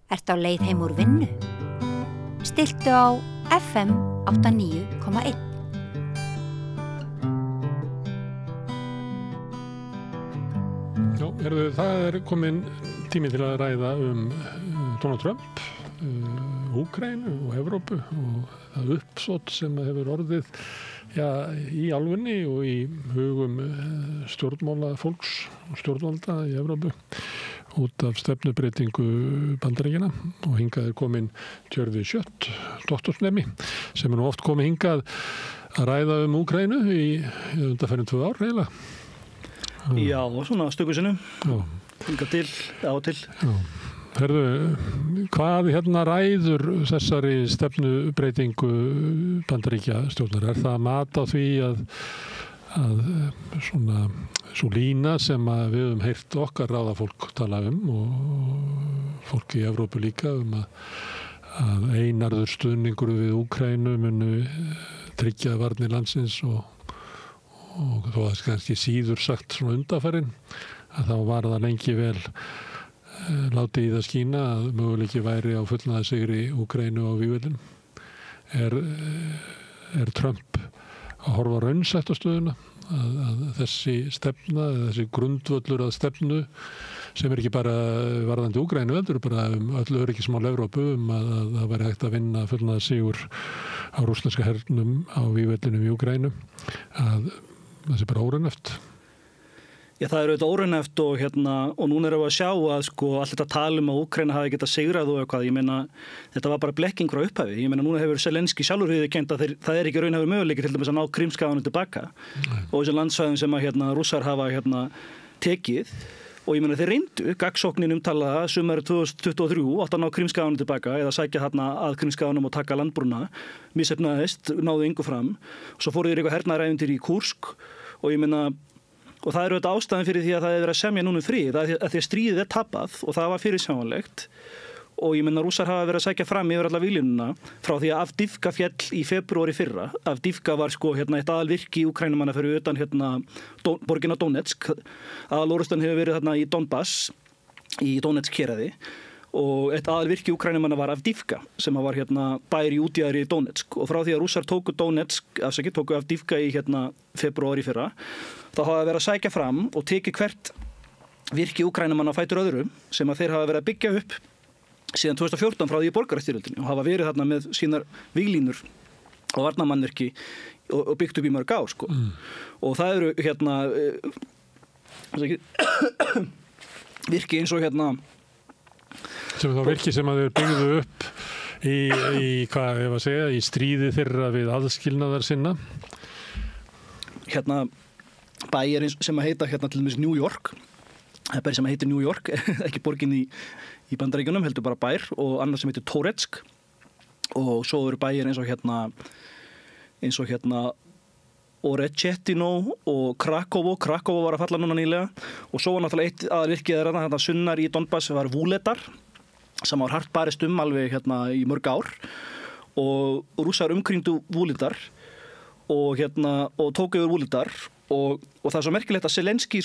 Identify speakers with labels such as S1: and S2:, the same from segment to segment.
S1: Ertu á leið heim úr vinnu? Stilltu á FM 89,1.
S2: Já, það komin tími til að ræða Donald Trump, Úkraínu og Evrópu og það uppsótt sem hefur orðið í álfunni og í hugum stjórnmála fólks og stjórnvalda í Evrópu út af stefnubreytingu Bandaríkjanna og hingað komin Tjörfi Schött, doktorsnemi, sem nú oft komið hingað að ræða Úkraínu í undanfarin 2 ár eiginlega.
S3: Já, svona stökusinu. Hingað til, á til.
S2: Já. Herðu, hvað ræður þessari stefnubreytingu Bandaríkjastjórnar? Það mat á því að svona svo lína sem við höfum heyrt okkar ráðafólk tala og fólk í Evrópu líka að einarður stuðningur við Úkraínu munu tryggja varnir landsins og þó að kannski síður sagt svona undanfarin að þá var það lengi vel látið í það skína að möguleiki væri á fullnaða sigri Úkraínu á vígvöllum. Er Trump að horfa raunsætt á stöðuna að þessi stefna, þessi grundvöllur að stefnu sem ekki bara varðandi Úkraínu heldur bara öll öryggismál Evrópu að það væri hægt að vinna fullnaða sigur á rússneska hernum á vígvöllunum í Úkraínu að það sé bara óraunhæft.
S3: Já, það auðvitað óraunhæft og núna erum við að sjá að allt þetta tala að Úkraína hafi getað sigrað og eitthvað. Ég meina, þetta var bara blekking frá upphafi. Ég meina, núna hefur Zelenský sjálfur viðurkennt að það ekki raunhæfur möguleiki til dæmis að ná Krímskaganum tilbaka og þessum landsvæðum sem Rússar hafa tekið. Og ég meina, þeir reyndu, gagnsóknin umtalaða sumarið 2023 átt að ná Krímskaganum tilbaka eða sækja að Krímskaganum og taka landbrúna. Misheppnaðist, náðu engu fram. Svo fóru þeir eitthvað hernaðarævintýri í Kursk og ég meina og það auðvitað ástæðan fyrir því að það verið að semja núna frið, það að því að stríðið tapað og það var fyrirsjáanlegt og ég meina Rússar hafa verið að sækja fram yfir alla víglínuna frá því að Avdivka féll í febrúar í fyrra. Avdivka var eitt aðalvirki Úkraínumanna fyrir utan borgina Donetsk. Aðalorustan hefur verið í Donbass, í Donetsk héraði og eitt aðalvirki Úkraínumanna var Avdivka sem var bær í útjaðri Donetsk og frá því að Rússar tóku Avdivka í febrúar í fyrra þá hafa verið að sækja fram og tekið hvert virki Úkraínumanna á fætur öðrum sem að þeir hafa verið að byggja upp síðan 2014 frá því í borgarastyrjöldinni og hafa verið með sínar víglínur og varnarmannvirki og byggt upp í mörg ár og það eru virki eins og
S2: sem þá virki sem að þeir byggðu upp í stríði þeirra við aðskilnaðar sinna
S3: bæir sem að heita til dæmis New York það er bæri sem að heitir New York ekki borgin í Bandaríkjunum heldur bara bær og annar sem heitir Toretsk og svo eru bæir eins og Orechetino og Krakovo var að falla núna nýlega og svo var náttúrulega eitt aðalvirkið þarna sunnar í Donbass var Vuhledar sem var hart barist alveg í mörg ár og Rússar umkringdu Vuhledar og tók yfir Vuhledar og það er svo merkilegt að Zelenský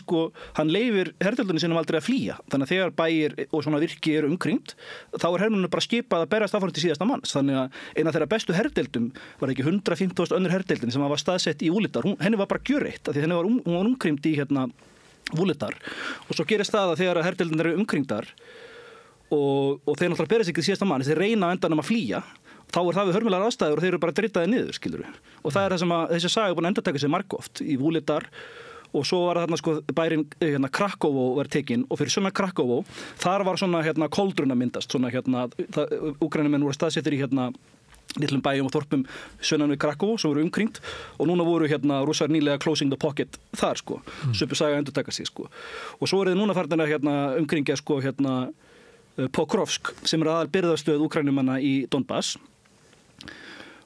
S3: hann leyfir herdeildunni sinum aldrei að flýja þannig að þegar bæir og svona virki eru umkringt þá er hermennunum bara skipað að berast áfram til síðasta manns þannig að eina þeirra bestu herdeildum var ekki 150.000 önnur herdeildin sem var staðsett í Vuhledar henni var bara gjörreitt af því hún var umkringd í Vuhledar og svo gerist það að þegar herdeildin eru umkringdar og þeir náttúrulega berast ekki til síðasta manns þeir reyna á endanum að flýja þá er það við hörmulegar aðstæður og þeir eru bara dritaði niður, skilurðu. Og það er það sem þessi saga er búin að endurtaka sig margoft í Vuhledar og svo var bærin Krakovo var tekin og fyrir svona Krakovo þar var svona koldrun að myndast svona Úkraínumenn voru staðsettir í litlum bæjum og þorpum sunnan við Krakovo sem voru umkringt og núna voru Rússar nýlega closing the pocket þar Svipuð saga endurtaka sig og svo eru þið núna farnir að umkringja Pokrovsk sem er aðal birgðastöð Úkraínumanna í Donbass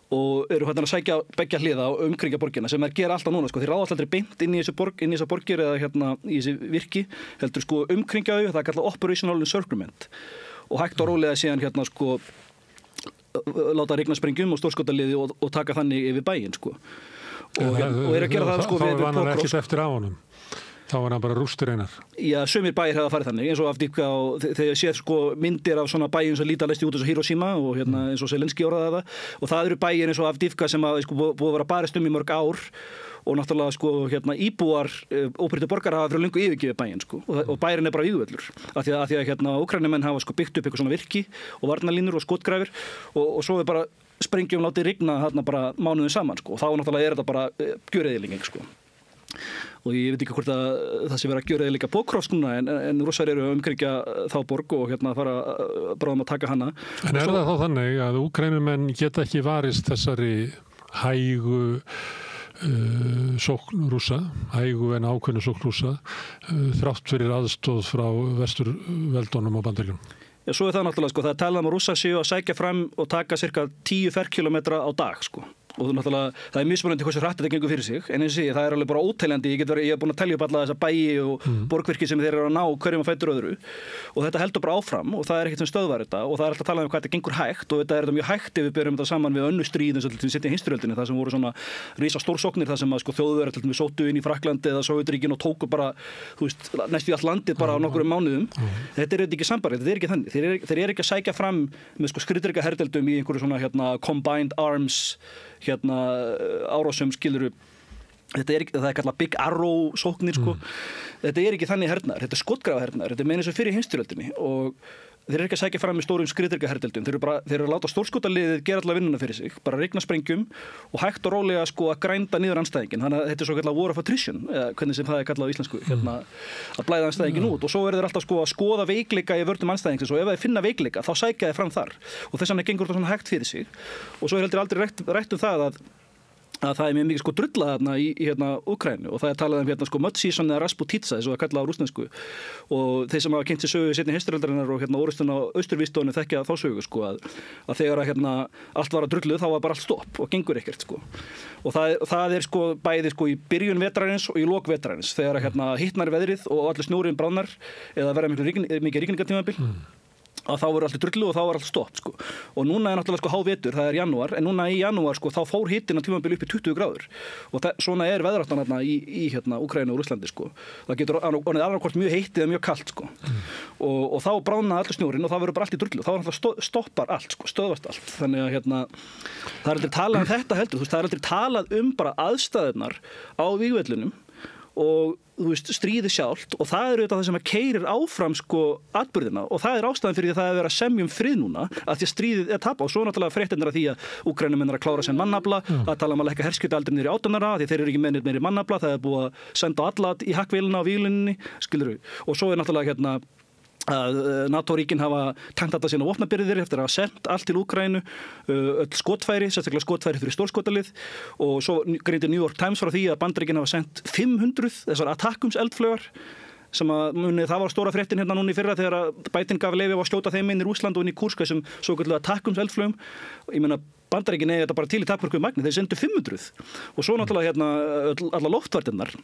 S3: og eru að sækja beggja hliða og umkringja borgina sem gera alltaf núna þeir ráða alltaf beint inn í þessa borgir eða í þessi virki heldur umkringja þau, það er kallað operational encirclement og hægt og rólega síðan láta rigna sprengjum og stórskotaliði og taka þannig yfir bæinn og eru að gera það
S2: við Pokrovsk. Þá var hann ekkert eftir á honum. Þá var hann bara rústir einar.
S3: Já, sumir bæir hefða farið þannig, eins og Avdivka og þegar ég séð sko myndir af svona bæjum sem líta lesti út eins og Hiroshima og hérna eins og Zelensky orðaði það og það eru bæir eins og Avdivka sem að sko búið að vera barist í mörg ár og náttúrulega sko hérna íbúar óbreyttu borgarar hafa fyrir löngu yfirgefið bæinn sko og bærin bara vígvöllur af því að hérna Úkraínumenn hafa sko byggt upp eitthvað svona virki og varnarlínur og skotgrafir og svo bara sprengjum látið rigna þarna bara mánuðum saman sko og þá náttúrulega þetta bara gjöreyðileging sko. Og ég veit ekki hvort að það sé verið að gjöra eða líka Pokrovsk núna en Rússar eru að umkringja þá borg og hérna fara bráðum að taka hana.
S2: En það þá þannig að Úkraínumenn geta ekki varist þessari hægu sókn Rússa, hægu en ákveðnu sókn Rússa þrátt fyrir aðstóð frá vesturveldunum og Bandaríkjunum?
S3: Já, svo það náttúrulega sko, það er talað að Rússar séu að sækja fram og taka cirka 10 ferkilometra á dag sko. Og náttúrulega það er mismunandi hversu hratt þetta gengur fyrir sig en eins og ég, það er alveg bara óteljandi ég er búin að telja upp alla þessa bæi og borgvirki sem þeir eru að ná hverjum að fætur öðru og þetta heldur bara áfram og það er ekkert sem stöðvar þetta og það er alltaf að tala hvað þetta gengur hægt og þetta er mjög hægt ef við berum þetta saman við önnur stríð eins og til setja í heimsstyrjöldinni það sem voru svona risa stórsóknir það sem að sko Þjóðverjar til dæmis sóttu inn í Frakklandi eða Sovétríkin og tóku bara þú veist næstum allt landið bara á nokkrum mánuðum þetta er ekki sambarlegt, þetta er ekki þannig þeir eru ekki að sækja fram með sko skriðdreka herdeldum í einhverju svona hérna combined arms hérna árásum skiluru það er kallað Big Arrow sóknir sko þetta er ekki þannig hernaðar, þetta er skotgrafa hernaðar þetta er meina eins og fyrir heimsstyrjöldinni og þeir eru ekki að sækja fram með stórum skriðdreka herdeldum þeir eru að láta stórskotaliðið gera alla vinnuna fyrir sig bara rigna sprengjum og hægt og rólega sko að grænda niður andstæðingin þannig að þetta er svo kallað war of attrition hvernig sem það er kallað á íslensku hérna, að blæða andstæðingin út og svo eru þeir alltaf sko að skoða veikleika í vörnum andstæðingsins og ef þeir finna veikleika þá sækja þeir fram þar og þess vegna gengur þetta svona hægt fyrir sig og svo er heldur aldrei rætt það að það er mjög mikið sko drulla þarna í hérna Úkraínu og það er talað hérna sko Mudseason eða Rasputitsa eins og það kallað á rússnesku og þeir sem hafa kynnt sér sögu seinni heimsstyrjaldarinnar og hérna orrustuna á austurvígstöðunni þekkja þá sögu sko að þegar að hérna allt var að drulluð þá var bara allt stopp og gengur ekkert sko og það er sko bæði sko í byrjun vetrarins og í lok vetrarins þegar að hérna hittnar veðrið og allir snjórinn bráðnar eða verða mikið rigningartímabil að þá voru allir drullu og þá var allt stopp sko. Og núna er náttúrulega sko hávetur, það er janúar en núna í janúar sko þá fór hitinn á tímabil upp í 20 gráður og svona er veðráttan þarna í hérna Úkraínu og Rússlandi sko. Það getur orðið annarkvort mjög heitt eða mjög kalt sko. Og þá bráðna allir snjórinn og það verður bara allt í drullu þá er náttúrulega stoppar allt sko, stöðvast allt þannig að hérna það er aldrei talað um þetta heldur, þú veist, það er aldrei talað um bara aðstæðurnar á vígvellinum og þú veist, stríði sjálft og það er auðvitað það sem að keyrir áfram sko atburðina og það er ástæðan fyrir því að það er að vera að semja um frið núna að því að stríðið er tapað og svo náttúrulega fréttirnar af því að Úkraínumenn er að klára sinn mannafla að tala um að lækka herskjöldaldri niður í 18 ára því þeir eru ekki meiri mannafla, það er búið að senda á alla í hakkvélina á víglinni skilurðu og svo er náttúrulega hérna að NATO-ríkin hafa tengt þetta sína vopnabirgðir eftir að hafa sendt allt til Úkraínu öll skotfæri, sérstaklega skotfæri fyrir stórskotalið og svo greindi New York Times frá því að Bandaríkin hafa sendt 500 þessar attackums-eldflaugar sem að það var stóra fréttin hérna núna í fyrra þegar að Biden gaf leyfi á að skjóta þeim inn í Rússland og inn í Kursk þessum svokölluðu attackums-eldflögum ég meina Bandaríkin eigi þetta bara til í takmörkuðu magni, þeir sendu 500 og svo náttúrulega hérna alla loftvarnirnar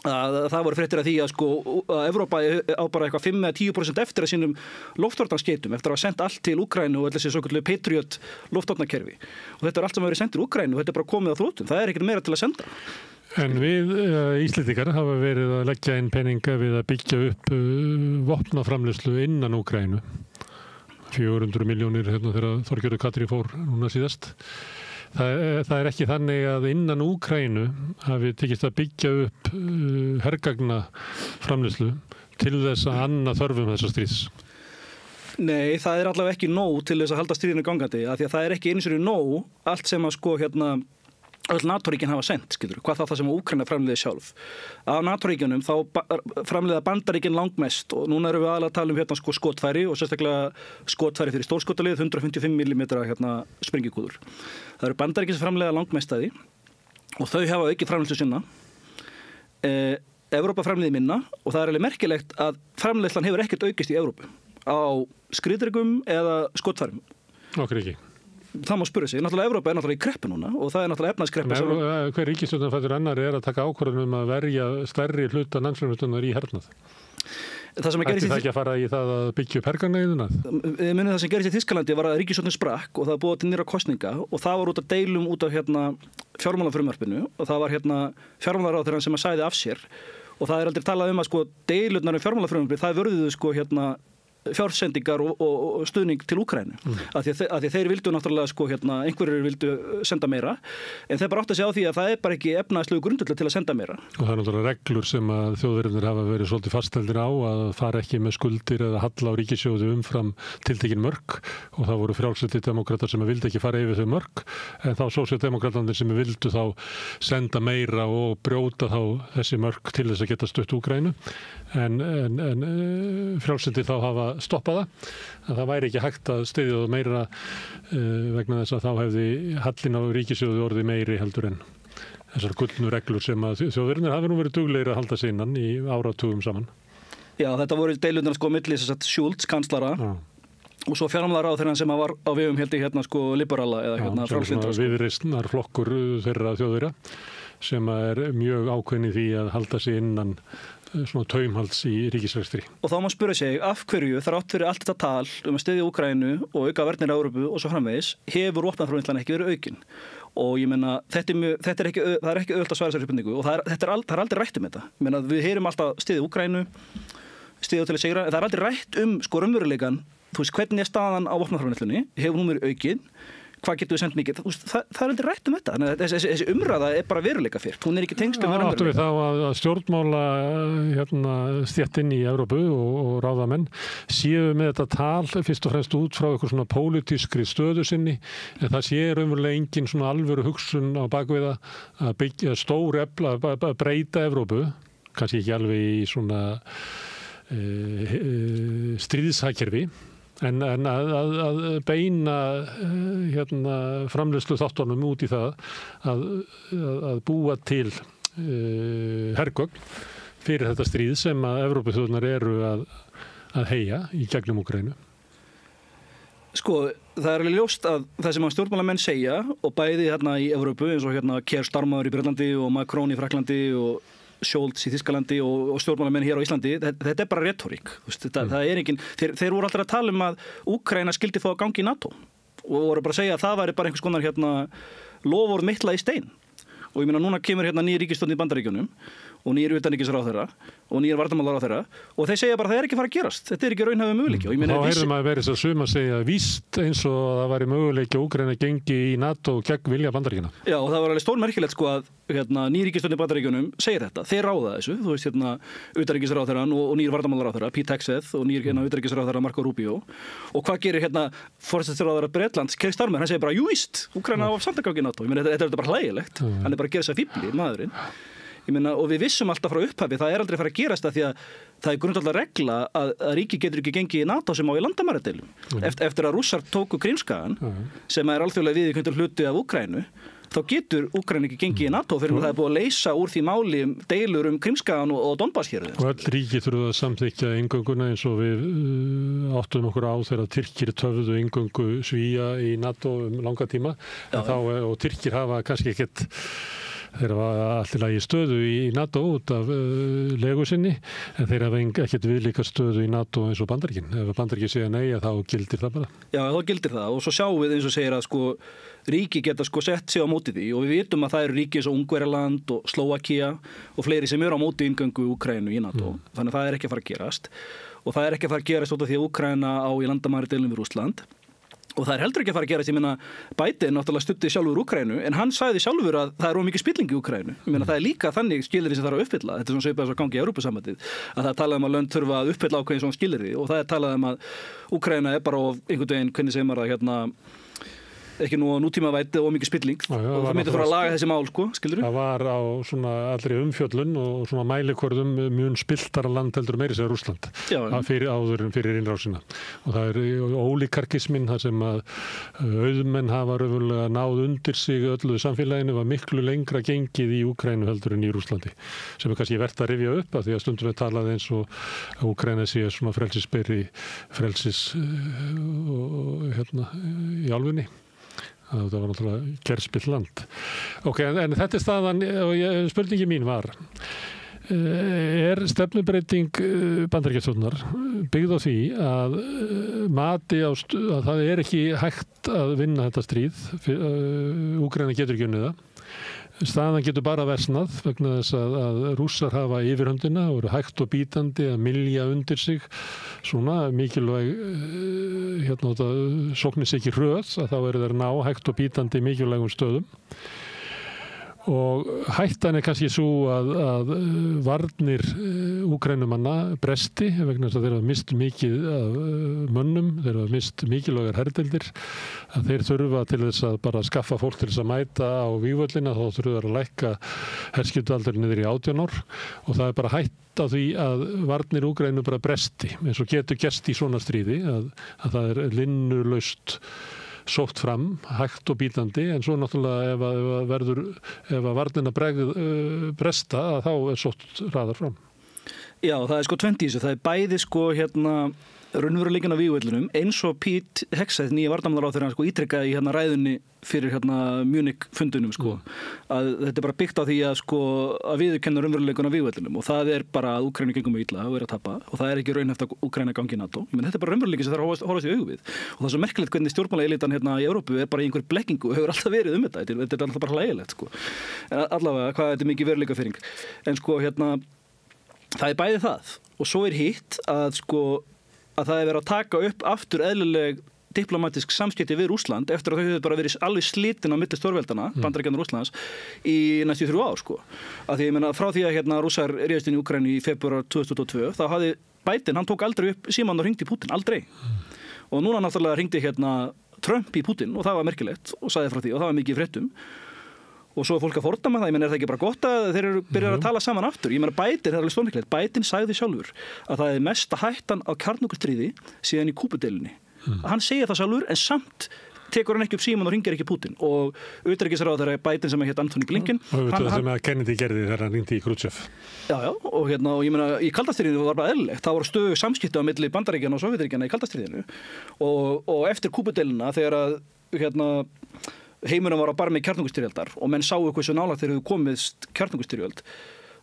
S3: að það voru fréttir af því að sko að Evrópa á bara eitthvað 5-10% eftir að sínum loftvarnaskeytum eftir að hafa sendt allt til Úkraínu og þessi svokölluðu Patriot loftvarnakerfi og þetta er allt sem verið sendt til Úkraínu og þetta er bara komið á þrotum, það er ekkert meira til að senda.
S2: En við Íslendingar hafa verið að leggja inn peninga við að byggja upp vopnaframleiðslu innan Úkraínu 400 milljónir hérna þegar Þorgerður Katrín fór núna síðast. Það er ekki þannig að innan Úkraínu hafi tekist að byggja upp hergagna framleiðslu til þess að anna þörfum þessa stríðs.
S3: Nei, það er allavega ekki nóg til þess að halda stríðinu gangandi af því að það er ekki eins og nóg allt sem að sko hérna öll NATO-ríkin hafa sendt, skilur, hvað það sem Úkraína framleiði sjálf. Af NATO-ríkjunum þá framleiða Bandaríkin langmest og núna erum við aðalega að tala um hérna sko skotfæri og sérstaklega skotfæri fyrir stórskotalið 155 mm hérna sprengjukúður. Það eru Bandaríkin sem framleiða langmest að því og þau hafa aukið framleiðslu sinna. Evrópa framleiði minna og það er alveg merkilegt að framleiðslan hefur ekkert aukist í Evrópu á skriðdrekum eða skotfærum.
S2: Okkur ekki.
S3: Það má spyrja sig. Náttúrulega Evrópa er náttúrulega í kreppu núna og það er náttúrulega efnahagskreppa.
S2: Hver ríkisstjórnarfættur annari er að taka ákvörðun að verja stærri hluta landsframleiðslunnar í hernað? Ætti það ekki að fara í það að byggja upp hergarneiðuna?
S3: Ég muni það sem gerist í Þýskalandi var að ríkisstjórnin sprakk og það búið til nýra kosninga og það var út af deilum út af hérna fjármálafrumvarpinu og það var hérna fjármálaráðherrann sem að sagði af sér og það aldrei talað að sko deilurnar fjármálafrumvarpið, það vörðuðu sko fjársendingar og stuðning til Úkraínu af því þeir vildu náttúrulega sko einhverjir vildu senda meira en þeir bara átt að segja á því að það bara ekki efnahagslegu grundvöllur til að senda meira.
S2: Og það náttúrulega reglur sem að þjóðverðirnir hafa verið svolítið fasteldir á að fara ekki með skuldir eða halla á ríkissjóði umfram tiltekin mörk og það voru frjálslyndir demókratar sem vildi ekki fara yfir þau mörk en þá sósíaldemókratarnir sem vildu þá senda meira og brjóta þá þessi mörk til þess að geta stutt Úkraínu en frjálslyndir þá hafa stoppa að það væri ekki hægt að styðja það meira vegna þess að þá hefði hallinn á ríkissjóði orðið meiri heldur en þessar gullnu reglur sem að þjóðverðirnir hafi nú verið duglegir að halda sig innan í áratugum saman.
S3: Já, þetta voru deilurnar sko milli Schulz kanslara og svo fjármálaráðherrann sem var á vegum sko liberala eða frjálslyndra.
S2: Viðreisnar flokkur þeirra þjóðverja sem er mjög ákveðin í því að halda sig innan svona taumhalds í ríkisrekstri. Og
S3: þá má spyrja sig af hverju þrátt fyrir allt þetta tal að styðja Úkraínu og auka varnir í Evrópu og svo framvegis hefur vopnaframleiðslan ekki verið aukin. Og ég meina það er ekki auðvitað að svara þessari spurningu og það er aldrei rætt þetta. Ég meina við heyrum alltaf styðja Úkraínu, styðja til að sigra, en það er aldrei rætt sko raunveruleikann, þú veist hvernig staðan á vopnaframleiðslunni, hefur hún verið aukin? Hvað getur við sendt mikið? Það er aldrei rætt þetta. Þessi umræða er bara veruleika fyrst. Hún er ekki tengst
S2: raunveruleika. Áttu við þá að stjórnmála stéttin í Evrópu og ráðamenn séu með þetta tal fyrst og fremst út frá eitthvað svona pólitískri stöðu sinni en það sé raunverulega engin svona alvöru hugsun á bakviða að byggja stór efla, að breyta Evrópu, kannski ekki alveg í svona stríðshagkerfi en að beina framleiðslu þáttunum út í það að búa til hergögn fyrir þetta stríð sem að Evrópuþjóðnar eru að heyja í gegnum Úkraínu.
S3: Sko, það er alveg ljóst að það sem að stjórnmálamenn segja og bæði í Evrópu eins og Keir Starmer í Bretlandi og Macron í Frakklandi og Scholz í Þýskalandi og stjórnmálamenn hér á Íslandi, þetta er bara retórík. Það er engin, þeir voru alltaf að tala um að Úkraína skildi fá að gangi í NATO og voru bara að segja að það væri bara einhvers konar loforð meitlað í stein. Og ég meina núna kemur nýr ríkisstjórn í Bandaríkjunum og nýr utanríkisráðherra og nýr varnarmálaráðherra og þeir segja bara að það er ekki að fara að gerast. Þetta er ekki raunhæfur möguleiki.
S2: Þá heyrðum að verið svo suma að segja víst eins og það væri möguleiki að Úkraína gengi í NATO gegn vilja Bandaríkjanna. Já,
S3: og það var alveg stórmerkilegt sko að nýr ríkisstjórn í Bandaríkjunum segir þetta. Þeir ráða þessu. Þú veist utanríkisráðherrann og nýr varnarmálaráðherra Pete Hegseth og nýr utanríkisráðherra Marco Rubio. Og hvað gerir forsætisráðherra Bretlands Keir Starmer? Hann segir bara jú víst, Úkraína á samt að gangi í NATO. Ég meina þetta er bara hlægilegt. Hann er bara að gera þessa fífli, maðurinn. Ég meina, og við vissum alltaf frá upphafi, það er aldrei fara að gerast það því að það er grundvallar regla að ríki getur ekki gengið í NATO sem á í landamæradeilum. Eftir að Rússar tóku Krímskagan, sem er alþjóðlega viðurkenndur hluti af Úkraínu, þá getur Úkraína ekki gengið í NATO fyrir að það er búið að leysa úr því máli deilur Krímskagan og Donbass-hérðin.
S2: Og öll ríki þurfa að samþykkja inngönguna eins og við áttum okkur á þegar Tyrkir töfðu inngöngu Svía í NATO langa tíma, og Tyrkir hafa kannski ekkert þeir hafa allir lagi stöðu í NATO út af legu sinni en þeir hafa ekkert viðlíka stöðu í NATO eins og Bandaríkin. Ef Bandaríkin segja nei þá gildir það bara.
S3: Já, þá gildir það og svo sjáum við eins og segir að ríki geta sett sig á móti því og við vitum að það eru ríki eins og Ungverjaland og Slóvakía og fleiri sem eru á móti inngöngu Úkraínu í NATO. Þannig að það er ekki að fara að gerast og það er ekki að fara að gerast út af því að Úkraína á í landamæradeilum við Rússland. Og það er heldur ekki að fara að gerast, ég meina Biden náttúrulega studdi sjálfur Úkraínu en hann sagði sjálfur að það er of mikið spilling í Úkraínu. Ég meina það er líka þannig skilyrði sem þarf að uppfylla. Þetta er svona svipað svo gangi í Evrópusambandið að það er talað að lönd þurfa að uppfylla ákveðin svona skilyrði og það er talað að Úkraína er bara of einhvern veginn, hvernig segir maður það ekki nú á nútímavæti og mikið spilling og það myndir þurfa að laga þessi mál, skilurðu?
S2: Það var á svona allri umfjöllun og svona mælikvörðum mjög spiltara land heldur meiri sem Rússland áður en fyrir innrásina og það er ólíkarkismin þar sem að auðmenn hafa raunverulega náð undir sig öllu samfélaginu var miklu lengra gengið í Úkraínu heldur en í Rússlandi sem er kannski vert að rifja upp af því að stundum við talaði eins og Úkraína sé svona frelsisberi í álfunni. Það var náttúrulega kerspill land. Ok, en þetta er staðan og spurningi mín var er stefnubreiting Bandaríkjastjórnar byggð á því að mati að það er ekki hægt að vinna þetta stríð Úkraína getur ekki unnið það Staðan getur bara versnað vegna þess að Rússar hafa yfirhöndina og eru hægt og bítandi að mylja undir sig svona mikilvæg sóknis ekki hröð að þá eru þeir ná hægt og bítandi mikilvægum stöðum. Og hættan kannski svo að varnir Úkraínumanna bresti vegna þess að þeir hafa mist mikið af mönnum, þeir hafa mist mikilvægar herdeildir, að þeir þurfa til þess að bara skaffa fólk til þess að mæta á vígvöllina, þá þurfa þeir að lækka herskiptualdurinn niður í 18 ár og það bara hætt á því að varnir Úkraínu bara bresti, eins og getur gerst í svona stríði, að það linnulaust sótt fram, hægt og bítandi, en svo náttúrulega ef að varnina bresta, þá sótt hraðar fram.
S3: Já, það sko 20 í þessu, það bæði raunveruleikinn á vígvellinum, eins og Pete Hegseth, nýja varnarmálaráðherra, ítrekkaði í ræðunni fyrir Munich fundunum, að þetta bara byggt á því að viðurkenna raunveruleikinn á vígvellinum og það bara að Úkraínu gengum illa og að tapa og það ekki raunhæft að Úkraína gangi í NATO. Þetta bara raunveruleikinn sem það horfast í augu við og það svo merkilegt hvernig stjórnmálaelitan í Evrópu bara í einhver blekkingu og hefur alltaf verið þetta. Þetta alltaf bara hlægilegt, En allavega, hvað þetta mikið veruleikafirring. En það bæði það og svo hitt að það verið að taka upp aftur eðlileg diplomatísk samskipti við Rússland eftir að þau hefur bara verið alveg slitin á milli stórveldana, Bandaríkjanna og Rússlands, í næstu 3 ár, Af því ég meina frá því að Rússar réðust inn í Úkraínu í febrúar 2022, þá hafði Biden, hann tók aldrei upp símann og hringdi í Putin, aldrei. Og núna náttúrulega hringdi Trump í Putin og það var merkilegt og sagði frá því og það var mikið í fréttum. Og svo fólk að fordæma það, ég meina, er það ekki bara gott að þeir eru byrjar að tala saman aftur? Ég meina, Biden, það alveg stórmikilegt, Biden sagði sjálfur að það mesta hættan á kjarnorkustríði síðan í Kúbudeilunni. Hann segir það sjálfur, en samt tekur hann ekki upp símann og hringir ekki Putin. Og utanríkisráðherra Biden sem Anthony Blinken.
S2: Og það sem að Kennedy gerði þegar hann hringdi í Khrushchev. Já,
S3: og ég meina, í kaldastríðinu var bara eðlilegt. Það voru stöðug samskipti á milli Bandaríkjanna og Sovétríkjanna í kaldastríðinu. Og eftir Kúbudeiluna, þegar að heimurinn var á barmi kjarnorkustyrjöldar og menn sáu hversu nálægt þeir hefðu komist kjarnorkustyrjöld,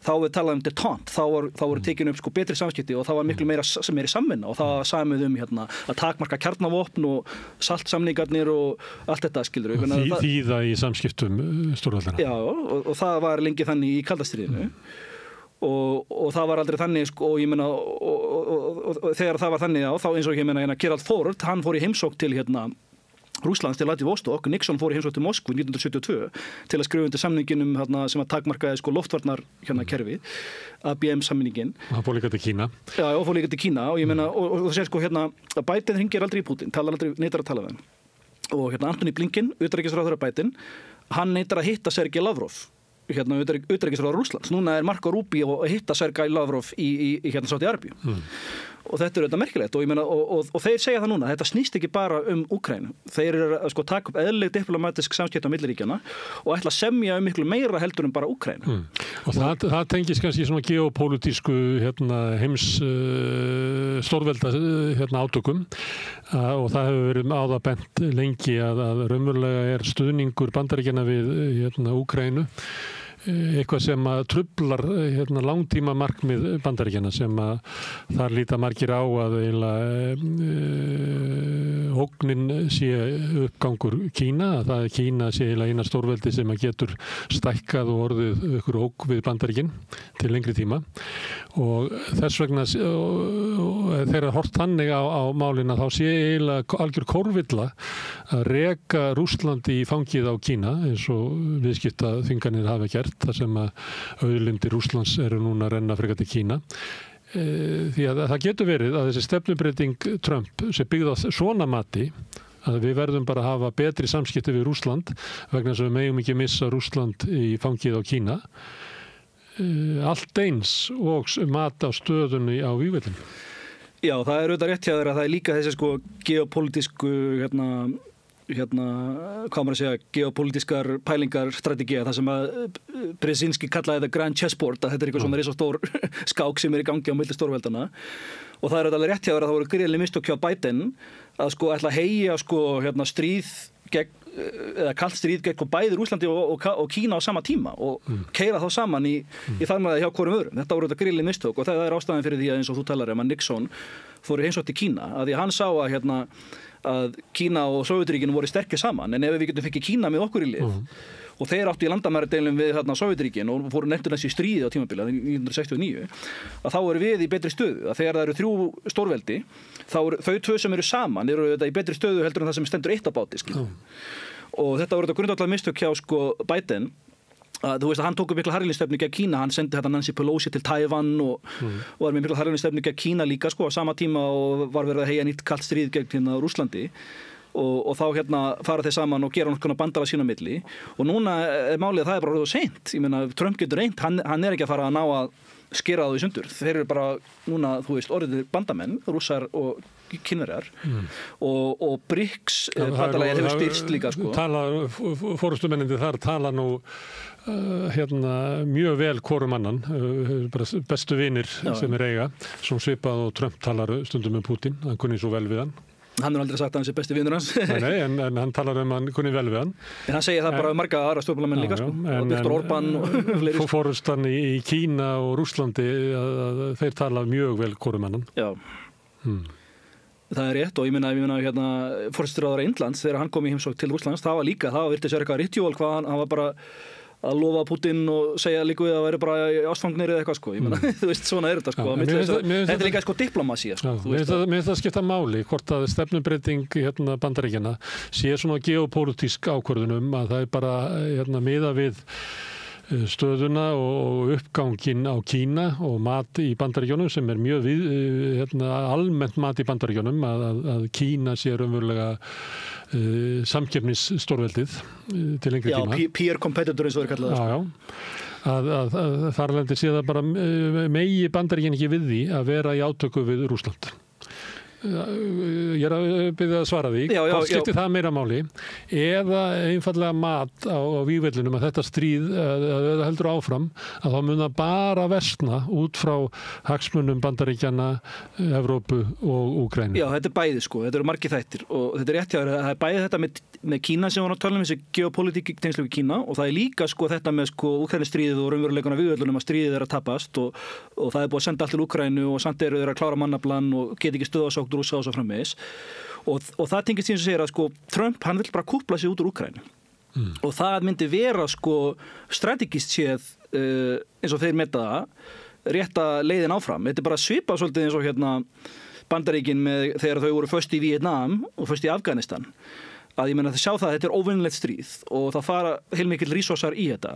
S3: þá við talaðum detente, þá voru tekin upp betri samskipti og það var miklu meiri samvinna og það samið að takmarka kjarnavopn og saltsamningarnir og allt þetta, skilur við.
S2: Þýða í samskiptum stórveldana.
S3: Já, og það var lengi þannig í kaldastríðinu. Og það var aldrei þannig og ég meina og þegar það var þannig þá eins og ég meina Gerald Ford, hann fór í heimsókn til Rússlands til Vladivostok, Nixon fór í heimsókn til Moskvu 1972 til að skrifa undir samninginum sem að takmarkaði loftvarnar kerfi, ABM samningin.
S2: Hann fór líka til Kína.
S3: Já, og fór líka til Kína og ég meina og þú sér að Biden hringir aldrei í Putin, neitar að tala við hann. Og Anthony Blinken, utanríkisráðherra Biden, hann neitar að hitta Sergej Lavrov, utanríkisráðherra Rússlands. Núna Marco Rubio að hitta Sergej Lavrov í Sádi-Arabíu. Og þetta þetta merkilegt og ég meina og þeir segja það núna, þetta snýst ekki bara Úkraínu. Þeir eru að taka upp eðlileg diplomatísk samskipti á milli ríkjanna og ætla að semja miklu meira heldur en bara Úkraínu.
S2: Og það tengist kannski svona geopólitísku heims stórvelda átökum og það hefur verið á það bent lengi að raunverulega stuðningur Bandaríkjanna við Úkraínu eitthvað sem að truflar langtíma markmið Bandaríkjanna sem að þar líta margir á að ógnin sé uppgangur Kína, að það Kína sé eina stórveldi sem að getur stækkað og orðið ykkur ógn við Bandaríkin til lengri tíma og þess vegna þegar hort þannig á málina þá sé eiginlega algjör kórvilla að reka Rússlandi í fangið á Kína eins og viðskiptaþvinganir hafa gert þar sem að auðlindir Rússlands eru núna að renna frekar til Kína. Því að það getur verið að þessi stefnubreyting Trump sem byggð á svona mati að við verðum bara að hafa betri samskipti við Rússland vegna þess að við megum ekki missa Rússland í fangið á Kína. Allt eins og mat á stöðunni á vígvellinu.
S3: Já, það auðvitað rétt hjá þér að það líka þessi geopolítísku hvað maður að segja, geopolítískar pælingar, strategía, það sem að Brzezinski kallaði þetta grand chessboard, að þetta eitthvað svona risastór skák sem í gangi á milli stórveldana og það alveg rétt hjá þér að það voru gríðarleg mistök hjá Biden að ætla að heyja stríð gegn eða kalt stríð gegn bæði Rússlandi og Kína á sama tíma og keyra þá saman í þar með hjá hvorum öðrum. Þetta voru þetta gríðarleg mistök og það ástæðan fyrir því að eins og þú talar að Nixon fóru heimsótti Kína, að því að hann sá að Kína og Sovétríkin voru sterkir saman, en ef við getum fengið Kína með okkur í lið og þeir áttu í landamæradeilum við Sovétríkin og fóru nefndur þessi stríði á tímabili 1969, að þá eru við í betri stöðu, að þegar það eru 3 stórveldi, þá eru þau 2 sem eru saman eru þetta í betri stöðu heldur en það sem stendur eitt á báti, og þetta voru þetta grundvallar mistök hjá Biden, að þú veist að hann tók mikla harðlínstefnu gegn Kína, hann sendi þetta Nancy Pelosi til Taiwan og var með mikla harðlínstefnu gegn Kína líka á sama tíma og var verið að heyja nýtt kalt stríð gegn Rússlandi og þá fara þeir saman og gera nokkuna bandala sína milli og núna málið að það bara orðið seint, ég meina Trump getur reynt, hann ekki að fara að ná að skera það í sundur, þeir eru bara núna, þú veist, orðið bandamenn, Rússar og Kínverjar og BRICS bandalagið hefur styrst líka
S2: Forystumennindi þar tala nú mjög vel hvorum annan, bara bestu vinir sem eiga, svo svipað og Trump talar stundum með Putin, hann kunni svo vel við hann.
S3: Hann aldrei sagt að hann sé besti vinur hans.
S2: Nei, en hann talar hann kunni vel við hann.
S3: En hann segir það bara marga aðra stjórnmálamenn líka, og Viktor Orbán og fleiri.
S2: Forystan í Kína og Rússlandi, þeir tala mjög vel hvorum annan.
S3: Já. Það er rétt, og ég meina forystráðara Indlands, þegar hann kom í heimsókn til Rússlands, það var virtist sér eitthvað ritual, hvað hann var bara að lofa Putin og segja líka við að vera bara í ástfangnir eða eitthvað, ég meina, þú veist, svona þetta þetta er líka diplomasi
S2: Mér finnst það skipta máli hvort að stefnubreyting Bandaríkjanna sé svona geopólitísk ákvörðunum að það er bara miða við stöðuna og uppgangin á Kína og mat í Bandaríkjunum sem er mjög almennt mat í Bandaríkjunum að Kína sé raunverulega samkeppnisstórveldið til lengri tíma.
S3: Já, peer competitor eins og þeir kallað það.
S2: Já, þar lendi sé það bara megi Bandaríkin ekki við því að vera í átöku við Rússland. Ég er að byrja að svara því hvort skiptir það meira máli eða einfallega mat á vígvellinum að þetta stríð að heldur áfram að þá mun það bara versna út frá hagsmunum Bandaríkjanna, Evrópu og Úkraínu.
S3: Já, þetta er bæði þetta eru margir þættir og þetta er rétt hjá þér, það er bæði þetta með Kína sem var á tölum, þessi geopolítík tengslu við Kína og það er líka þetta með Úkraínustríðið og raunveruleikana vígvellunum að stríðið er að tapast og það er búið að senda allt til Úkraínu og samt eru þeir að klára mannaflan og get ekki stöðasókn Rússa og svo framvegis og það tengist því sem segir að Trump hann vill bara kúpla sig út úr Úkraínu og það myndi vera strategist séð eins og þeir meta það rétta leiðin áfram, þetta er bara svipað svolítið eins og Bandaríkin þegar þau voru föst í Víetnam og föst í Afganistan að ég meina þau sjá það að þetta er óvinnilegt stríð og það fara heilmikill resursar í þetta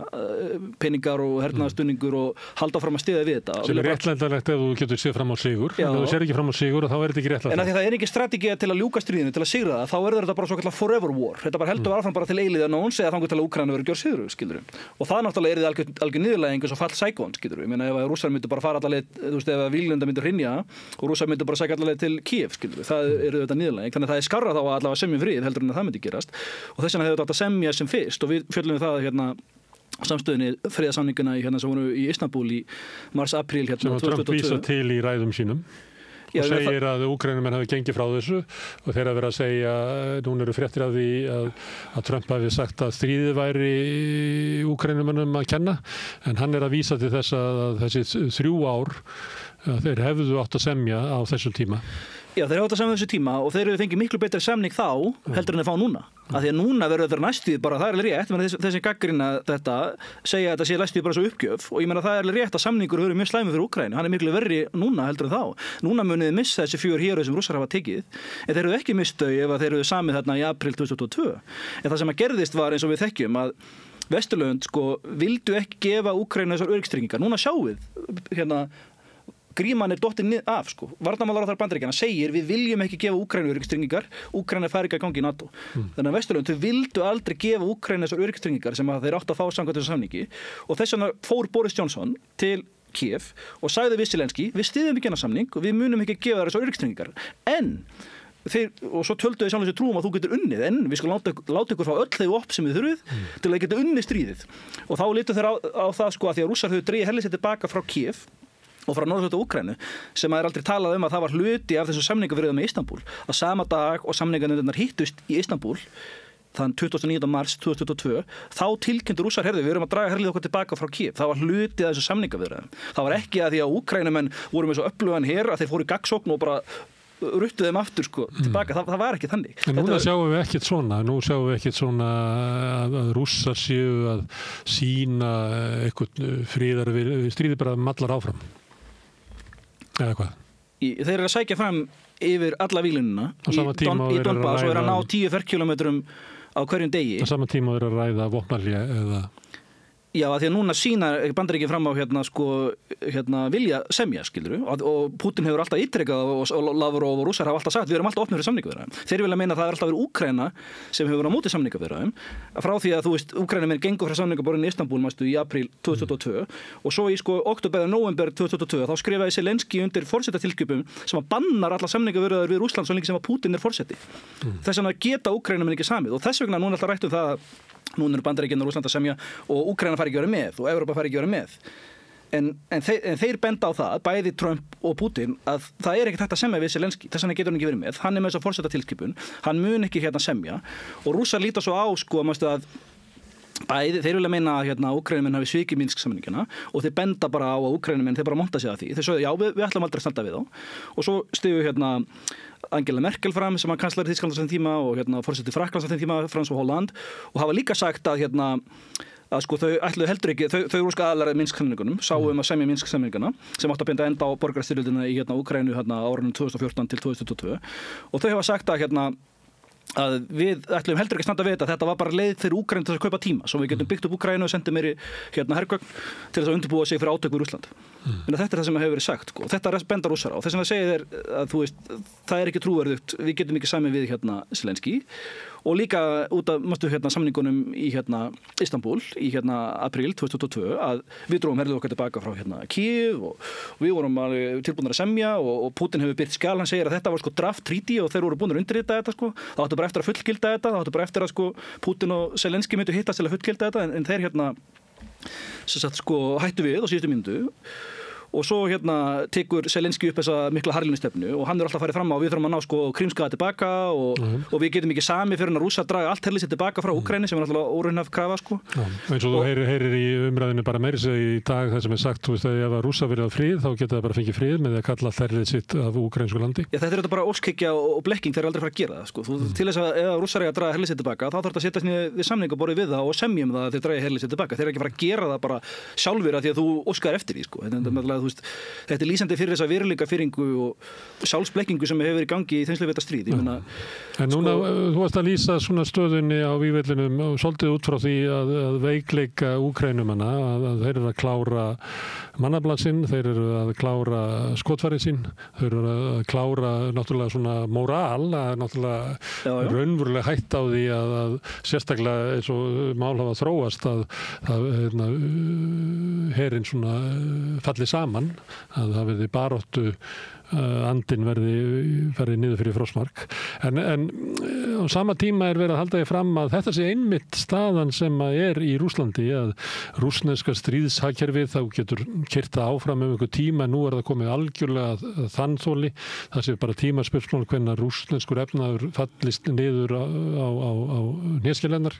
S3: peningar og hernaðarstuðningur og halda fram að stiða við þetta
S2: sem er réttlætanlegt ef þú getur séð fram á sigur ef þú sér ekki fram á sigur þá er þetta ekki réttlætanlegt
S3: en að því það er ekki strategía til að ljúka stríðinu til að sigra það, þá verður þetta bara svo kallar forever war þetta bara heldur áfram bara til eilíða nóns eða þangur til að Úkraína verður gjör sigur, skilurðu og það náttúrulega er algjör niðurlæging eins og fall Saigon, skilurðu, ég meina ef Rússar myndu bara fara alla leið, þú veist, ef Víglunda myndu hrynja og Rússar myndu bara sækja alla leið til Kiev, skilurðu, það er auðvitað niðurlæging þannig að það er skárra þá að allavega semja frið heldur en að það myndi gerast og þess vegna hefur þetta átt að semja sem fyrst og við fjöllum við það samstöðinni friðarsamninguna sem voru í Istanbul í mars-apríl 2022
S2: sem Trump vísa til í ræðum sínum og segir að Úkraínumenn hafi gengið frá þessu og þeir hafa verið að segja núna eru fréttir af því að Trump hafi sagt að stríðið væri Úkraínumennum að kenna en hann er að vísa til þess að þessi 3 ár þeir hefðu átt að semja á þessum tíma
S3: Já, þeir átt að semja þessu tíma og þeir eru fengið miklu betri semning þá heldur en þeir fá núna. Af því að núna verður þetta næstuð bara, það er alveg rétt, þessi gaggrina þetta, segja að þetta sé næstuð bara svo uppgjöf og ég meina það er alveg rétt að samningur eru mjög slæmur fyrir Úkraínu, hann er miklu verri núna heldur en þá. Núna munið þið missa þessi 4 héruð sem Rússar hafa tekið, en þeir eru ekki mist þau ef þeir eru samið þarna í apríl 2022. En það sem að gerðist var eins og við þekkjum að Vesturlönd vildu ekki gefa Úkraínu þessar öryggstryggingar. Núna sjáum við gríman er dottin af, varnarmálaráðherra Bandaríkjanna segir við viljum ekki gefa Úkraínu öryggstryggingar, Úkraína fær ekki að gangi í NATO. Þannig að Vesturlönd, þau vildu aldrei gefa Úkraínu þessar öryggstryggingar sem þeir áttu að fá samkvæmt þessu samningi og þess vegna fór Boris Johnson til Kiev og sagði við Zelenski, við styðjum ekki þennan samning og við munum ekki gefa þessar öryggstryggingar. En og svo töldu þau sjálfsög trúum að þú getur unnið en við skulum láta ykkur fá öll þau vopn sem við þurfið til að geta unnið stríðið. Og þá litu þeir á það að því að Rússar höfðu dregið herlið sér tilbaka frá Kiev og frá norðurhluta Úkraínu sem er aldrei talað að það var hluti af þessu samningaviðræðum með Istanbul að sama dag og samninganefndirnar hittust í Istanbul þann 29. mars 2022 þá tilkynntu Rússar við erum að draga herlið okkur tilbaka frá Kiev það var hluti af þessu samningaviðræðum það var ekki að því að Úkraínumenn voru með svo öflugan her að þeir fóru í gagnsókn og bara ruttu þeim aftur sko, tilbaka, það var ekki þannig.
S2: En núna sjáum við ekkert svona að Rússar séu að sýna eitthvað friðar stríði bara mallar áfram eða hvað?
S3: Þeir eru að sækja fram yfir alla víglínuna í Donbass og eru að ná 10 ferkilometrum á hverjum degi.
S2: Á sama tíma eru að ræða vopnahlé eða...
S3: Já, að því að núna sýna Bandaríkin fram á vilja semja, skilurðu, og Putin hefur alltaf ítrekað og Lavrov og Rússar hafa alltaf sagt við erum alltaf opnir fyrir samningaviðræðum. Þeir vilja meina að það er alltaf verið Úkraína sem hefur verið á móti samningaviðræðum frá því að þú veist Úkraína menn gengur frá samningaborðinu í Istanbúl í apríl 2022 og svo í október eða nóvember 2022 þá skrifaði Zelenský undir forsetatilskipun sem að bannar alla samningaviðræður við Rússland svo lengi sem að Putin forseti. Þess vegna geta Úkraína menn ekki samið og þess vegna núna alltaf rætt um það núna eru Bandaríkin og Rússland að semja og Úkraína fari ekki að vera með og Evrópa fari ekki að vera með. En þeir benda á það, bæði Trump og Putin, að það er ekki hægt að semja við Zelenský, þess vegna getur hann ekki verið með. Hann er með þess að forsetatilskipun, hann mun ekki semja og Rússar líta svo á að bæði, þeir vilja meina að Úkraínumenn hafi svikið Minsk-samningina og þeir benda bara á að Úkraínumenn þeir bara monta sig að því. Þeir sögðu, já, við ætlum aldrei að standa við þá. Og svo stigu Angela Merkel fram sem að kanslari Þýskalands á þeim tíma og forseti Frakklands á þeim tíma, Frans og Holland og hafa líka sagt að þau ætluðu heldur ekki, þau eru aðalara Minsk-samningunum, sáu að semja Minsk-samningana sem átti að binda enda á borgarastyrjöldina í Úkraínu árunum 2014 til 2022 og þau hafa sagt að við ætlum heldur ekki að standa við þetta var bara leið fyrir Úkraínu til að kaupa tíma svo við getum byggt upp Úkraínu og sendið meiri hergögn til þess að undirbúa sig fyrir átök við Rússland. Þetta er það sem hefur verið sagt og þetta benda Rússar á. Þess vegna segir þeir að þú veist, það er ekki trúverðugt, við getum ekki samið við Zelenský og líka út af samningunum í Istanbúl í apríl 2022 að við drógum herlið okkar tilbaka frá Kyiv og við vorum tilbúinir að semja og Putin hefur birt skjal, hann segir að þetta var draft treaty og þeir voru búinir að undirrita þetta það áttu bara eftir að fullgilda þetta, það áttu bara eftir að Putin og Zelenský myndu hittast til að fullgilda þetta en þeir hættu við á síðustu mínútu og svo tekur Zelenský upp þessa mikla harðlínustefnu og hann alltaf farið fram á við þurfum að ná Krímskaga tilbaka og við getum ekki sami fyrir að Rússar draga allt herlið sér tilbaka frá Úkraínu sem alltaf óraunhæf krafa
S2: eins og þú heyrir í umræðinu bara meira segja í dag það sem sagt þú veist að ef að Rússar verið á frið þá geta það bara fengið frið með því að kalla allt herlið sitt af úkraínsku landi.
S3: Já, þetta bara óskhyggja og blekking þeir aldrei fara að gera það til þess að ef Rússar eiga að draga herlið sér tilbaka þá þarf það að setjast niður við samningaborðið við það og semja það að þeir draga herlið sér tilbaka. Þeir eru ekki fara að gera það bara sjálfir að því að þú óskar eftir því Þetta er lýsandi fyrir þessa veruleikafirringu og sjálfsblekkingu sem hefur verið í gangi í þenslu við þetta stríð.
S2: En núna, þú varst að lýsa svona stöðunni á vígvellinum og svolítið út frá því að veikleika Úkraínumanna, að þeir eru að klára mannafla sinn, þeir eru að klára skotfæri sín, þeir eru að klára náttúrulega svona móral, að náttúrulega raunverulega hætt á því að sérstaklega eins og mál hafa þróast að herinn svona falli saman, að það verði baráttu andinn verði niður fyrir frostmark en á sama tíma er verið að halda því fram að þetta sé einmitt staðan sem er í Rússlandi að rússneska stríðshagkerfið þá getur keyrt það áfram einhver tíma en nú það komið algjörlega þannþoli það sé bara tímaspörsmál hvenær rússneskur efnaður fallist niður á hnéskelennar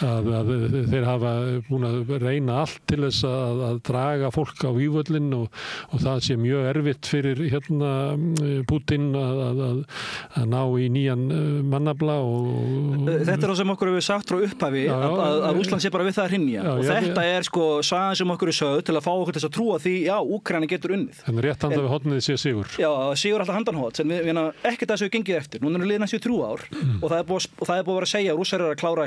S2: að þeir hafa búin að reyna allt til þess að draga fólk á vígvöllin og það sé mjög erfitt fyrir Putin að ná í nýjan mannafla
S3: Þetta er það sem okkur hefur sagt frá upphafi að Rússland sé bara við það að hrynja og þetta er sagan sem okkur er sögð til að fá okkur til að trúa því Úkraína getur unnið.
S2: En rétt handa við hornið sé sigur.
S3: Já, sigur alltaf handanhótt en við ekkert að þessu gengið eftir. Núna er liðin næstu 3 ár og það er búið að vera að segja að Rússar eru að klára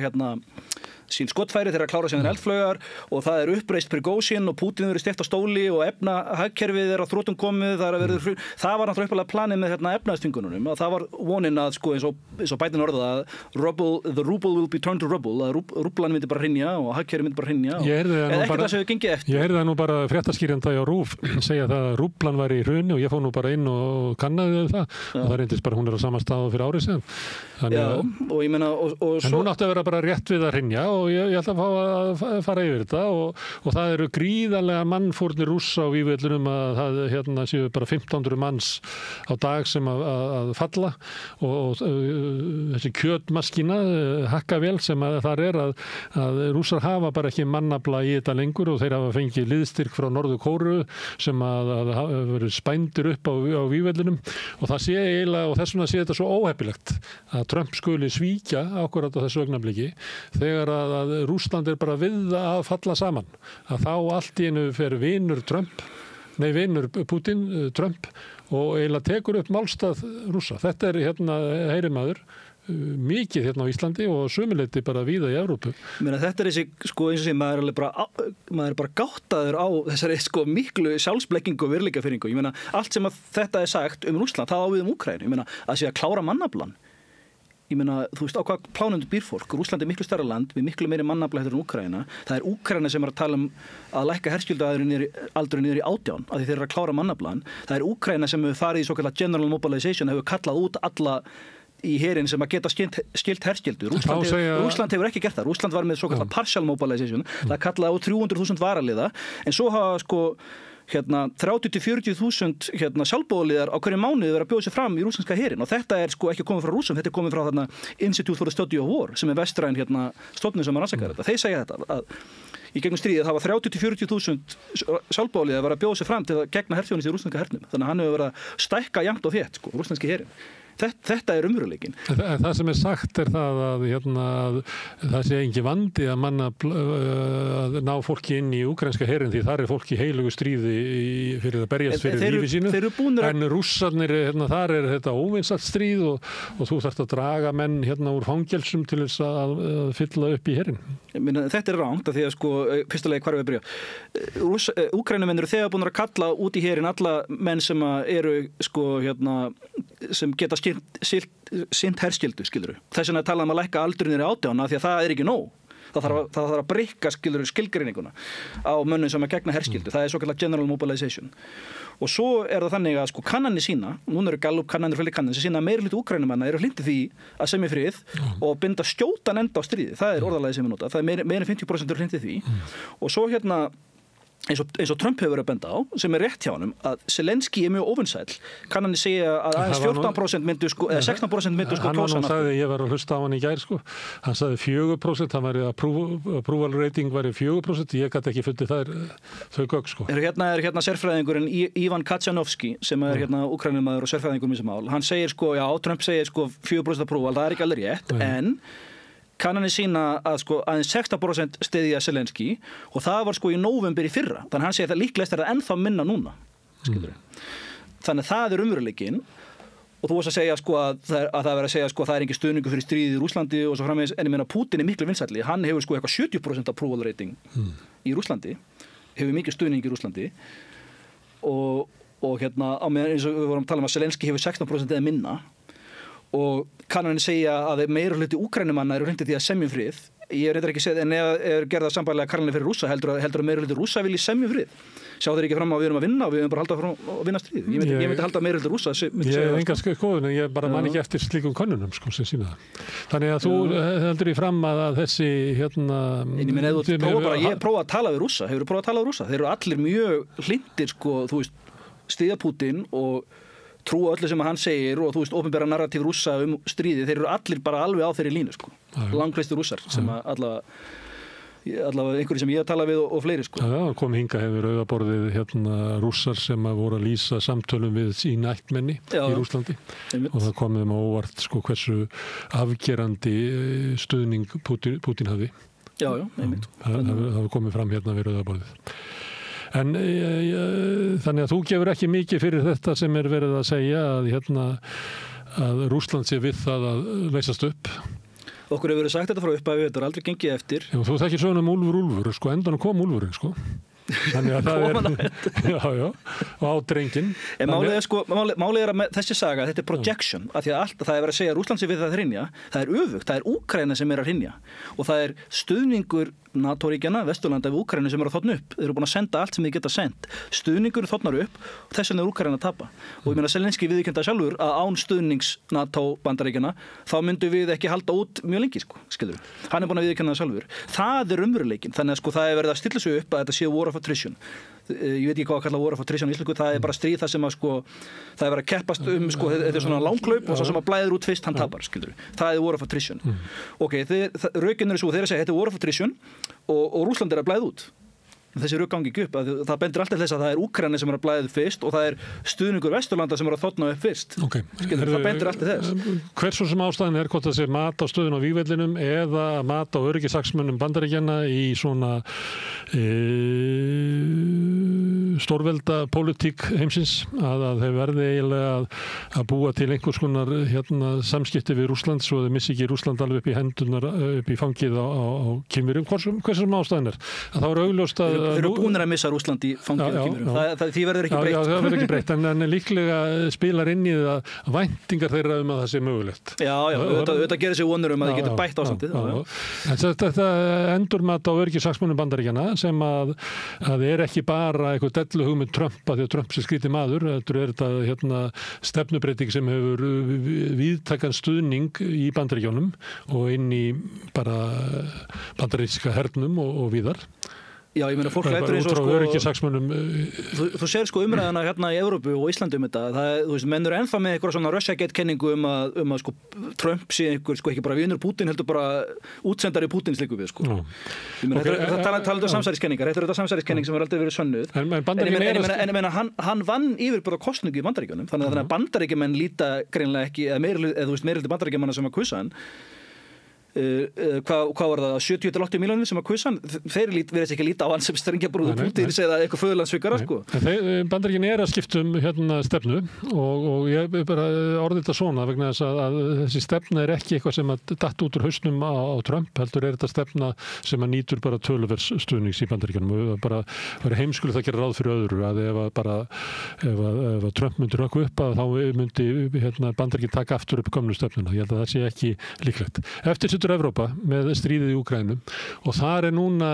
S3: sín skotfæri þeirra að klára síðan eldflaugar og það er uppreist Prigozhin og Putin verið steypt á stóli og efnahagkerfið er á þrotum komið það var náttúrulega uppalega planið með efnahagsþvingunum að það var vonin að eins og Biden orðaði að the ruble will be turned to rubble að rúblan myndi bara hrynja og hagkerfið myndi bara hrynja ekkert að þessu gengið eftir.
S2: Ég heyrði það nú bara fréttaskýrjanda á RÚV segja það að rúblan var í hruni og ég fór nú bara inn og kannaði það og það reyndist bara hún er á sama stað fyrir ári síðan. En hún átti að vera bara rétt við að hrynja og ég ætla að fá að fara yfir þetta og það eru gríðarlega mannfórnir Rússa á vígvöllunum að það séu bara 1500 manns á dag sem að falla og þessi kjötmaskína hakkavél sem að þar að Rússar hafa bara ekki mannafla í þetta lengur og þeir hafa fengið liðstyrk frá Norður Kóreu sem að verið spændir upp á vígvöllunum og það sé eiginlega og þess vegna sé þetta svo óheppilegt að Trump skuli svíkja akkurat á þessu augnabliki þegar að Rússland bara við að falla saman að þá allt í einu fer vinur Putin, Trump og eiginlega tekur upp málstað Rússa. Þetta heyri maður mikið á Íslandi og sömuleyti bara víða í Evrópu.
S3: Þetta þessi, eins og sé, maður er bara gáttaður á þessari miklu sjálfsblekkingu og virðleikafirringu. Ég meina, allt sem að þetta er sagt Rússland, það á við Úkraínu. Ég meina, að sé að klára mannaflan. Ég meina, þú veist, á hvað plánundu býr fólk. Rússland er miklu stærra land, við miklu meiri mannafla heldur en Úkraína. Það er Úkraína sem er að tala að lækka herskyldualdurinn niður í 18, af því þeir eru að klára mannaflan. Það er Úkraína sem hefur farið í svokallar general mobilization, hefur kallað út alla í herinn sem að geta skilt herskyldu. Rússland hefur ekki gert það. Rússland var með svokallar partial mobilization. Það kallaði á 300.000 varaliða, en svo hafa 30-40.000 sjálfboðaliðar á hverju mánuði verið að bjóða sér fram í rússneska herinn og þetta er ekki komið frá Rússum, þetta er komið frá Institute for the Study of War sem er vestræn stofnun sem rannsakar þetta. Þeir segja þetta að í gegnum stríðið það var 30-40.000 sjálfboðaliðar verið að bjóða sér fram til að gegna herþjónustu í rússneska hernum. Þannig að hann hefur verið að stækka jafnt og þétt rússneski herinn. Þetta er umveruleikinn.
S2: Það sem er sagt er það að það sé engin vandi að ná fólki inn í úkraínska herinn því þar er fólki heilugu stríði fyrir að berjast fyrir lífi sínu. En Rússarnir, þar er þetta óvinsælt stríð og þú þarft að draga menn úr fangelsum til þess að fylla upp í herinn.
S3: Þetta er rangt af því að fyrstulega hvar við byrja. Úkraínumenn eru þegar búin að kalla út í herinn alla menn sem eru sem geta sint herskyldu, skilurðu. Þess vegna talaðum að lækka aldurinn í 18 af því að það er ekki nóg. Það þarf að breykka skilgreininguna á mönnum sem að gegna herskyldu. Það er svokallar general mobilization. Og svo er það þannig að kannanir sína, núna eru Gallup kannanir fyrir kannanir sem sína að meiri hluti Úkraínumanna eru hlindi því að semja frið og binda skjótan enda á stríði. Það er orðalagið sem við nota. Það er meira en 50% eru hlindi því. Og svo eins og Trump hefur verið að benda á, sem er rétt hjá honum, að Zelensky er mjög óvinsæll. Kannanir segja að aðeins 14% myndu eða 16% myndu
S2: kjósa. Hann sagði, ég var að hlusta á hann í gær hann sagði 4%, hann var approval rating var 4%, ég gæti ekki fundið þau gögg
S3: Hérna er sérfræðingurinn Ivan Katjanovski sem er Úkraínumaður og sérfræðingur með þessi mál. Hann segir Trump segir 4% approval, það er ekki alveg rétt, en kannanir sína að aðeins 16% styðja Zelensky og það var í nóvember í fyrra. Þannig hann segir að líklegast er það ennþá minna núna. Þannig að það er umveruleikinn og þú varst að segja að það verður að segja það er engin stuðningur fyrir stríðið í Rússlandi og svo framvegis, en ég meina Putin er miklu vinsælli. Hann hefur eitthvað 70% approval rating í Rússlandi, hefur mikið stuðning í Rússlandi og á meðan eins og við vorum að tala að Zelensky hefur 16% eða minna og kannanir segja að meira hluti Úkraínumanna eru hlindi því að semja frið. Ég reyndar ekki segja, en ef gerða sambærilega kannanir fyrir Rússa, heldur að meira hluti Rússa vilji semja frið. Sjá þeir ekki fram á að við erum að vinna og við erum bara að halda fram að vinna stríð. Ég myndi halda meira hluti Rússa.
S2: Ég hef enga skoðun, en ég bara man ekki eftir slíkum könnunum sem sína það. Þannig að þú heldur í fram að þessi
S3: ég prófa að tala við Rússa. Hefur prófað að tala við Rússa? Þeir eru allir mjög hlindir, þú veist, styðja Putin og trúa öllu sem hann segir og þú veist, opinbera narratív Rússa stríði, þeir eru allir bara alveg á þeirri línu, langflestir Rússar sem allavega einhverjir sem ég tala við og fleiri,
S2: kom hinga hefur auðaborðið Rússar sem voru að lýsa samtölum við sína ættmenni í Rússlandi og það kom þeim á óvart hversu afgerandi stuðning Putin hafði.
S3: Einmitt.
S2: Það komið fram við auðaborðið. En þannig að þú gefur ekki mikið fyrir þetta sem er verið að segja að Rússland sé við það að leysast upp.
S3: Okkur hefur verið sagt þetta frá upphafi, þetta er aldrei gengið eftir.
S2: Þú þekkir söguna Úlfur, endanum kom Úlfurinn, Þannig að það já, og á drenginn.
S3: En málið er að þessi saga, þetta er projection, af því að allt, það er verið að segja að Rússland sé við það hrynja, það er öfugt, það er Úkraína sem er að hrynja og það er stuðningur NATO-ríkjana, Vesturlanda við Úkraínu sem eru að þotna upp. Þeir eru búin að senda allt sem þið geta sendt. Stuðningur þotnar upp og þess vegna er Úkraína að tapa. Og ég meina Zelenský viðurkennda sjálfur að án stuðnings NATO-bandaríkjana þá myndum við ekki halda út mjög lengi, skilur. Hann er búin að viðurkenna það sjálfur. Það er raunveruleikinn. Þannig að það er verið að stilla sig upp að þetta sé war of attrition. Ég veit ekki hvað að kalla war of attrition í íslensku, það er bara stríð þar sem að það er verið að keppast þetta er svona langklaup og svo sem að blæðir út fyrst hann tapar, skilur. Það er war of attrition. Ok, rökin eru svo, þeir segja þetta er war of attrition og Rússland er að blæða út. Þessi rök gangi ekki upp, það bendir alltaf þess að það er Úkraína sem er að blæða fyrst og það er stuðningur Vesturlanda sem er að þotna upp fyrst.
S2: Okay.
S3: Skilur, það bendir alltaf þess.
S2: Hversu sem ástæðan er hvort það sé mat á stöðun á vígvellinum eða mat á öryggishagsmunum Bandaríkjanna í svona stórvelda pólitík heimsins að þeir verði eiginlega að búa til einhvers konar samskipti við Rússland svo þeir missi ekki Rússland alveg upp í hendunar upp í fangið á kynverum. Hversu sem ástæðan er? Að það var augljóst að
S3: þeir eru búnir að missa Rússland í fangið á kynverum. Því verður ekki breytt.
S2: Já, það verður ekki breytt en líklega spilar inn í það væntingar þeirra að það sé mögulegt.
S3: Já, þetta gerir sig vonur að þið getur bætt ástandið.
S2: Þetta endurmat á öryggishagsmunum Bandaríkjanna sem að er ekki bara eitthvað dellu hugmynd Trump að því að Trump sé skrítið maður, þetta er þetta stefnubreiting sem hefur víðtækan stuðning í Bandaríkjunum og inn í bara bandaríska hernum og víðar.
S3: Já, ég meina fólk lætur eins og þú sér umræðana hérna í Evrópu og Íslandi þetta, þú veist, menn eru ennþá með eitthvað svona Russiagate-kenningu um að Trump sé einhver, ekki bara vinur Putin, heldur bara útsendari Putins líku við, Ég meina, þetta talaðu samsæriskenningar, þetta er þetta samsæriskenning sem har aldrei verið sönnuð. En ég meina, hann vann yfirbúrða kosningu í Bandaríkjunum, þannig að Bandaríkjamenn líta greinlega ekki, eða meirihluti Bandaríkjamanna sem að kussa hann. Hvað var það, 70-80 milljónir sem að kussa hann, þeir verðist ekki líta á hann sem strengjabrúður Pútins eða eitthvað föðurlandsvikara
S2: Bandaríkin er að skipta stefnu og ég bara orði þetta svona vegna þess að þessi stefna er ekki eitthvað sem að datt út úr hausnum á Trump, heldur er þetta stefna sem að nýtur bara töluvers stuðnings í Bandaríkjunum og bara verið heimskulegt að gera ráð fyrir öðru að ef Trump myndi rökku upp að þá myndi Bandaríkin taka aftur upp gömlu stefnuna, ég held að það sé ekki líklegt. Eftir Evrópa með stríðið í Úkraínu og þar er núna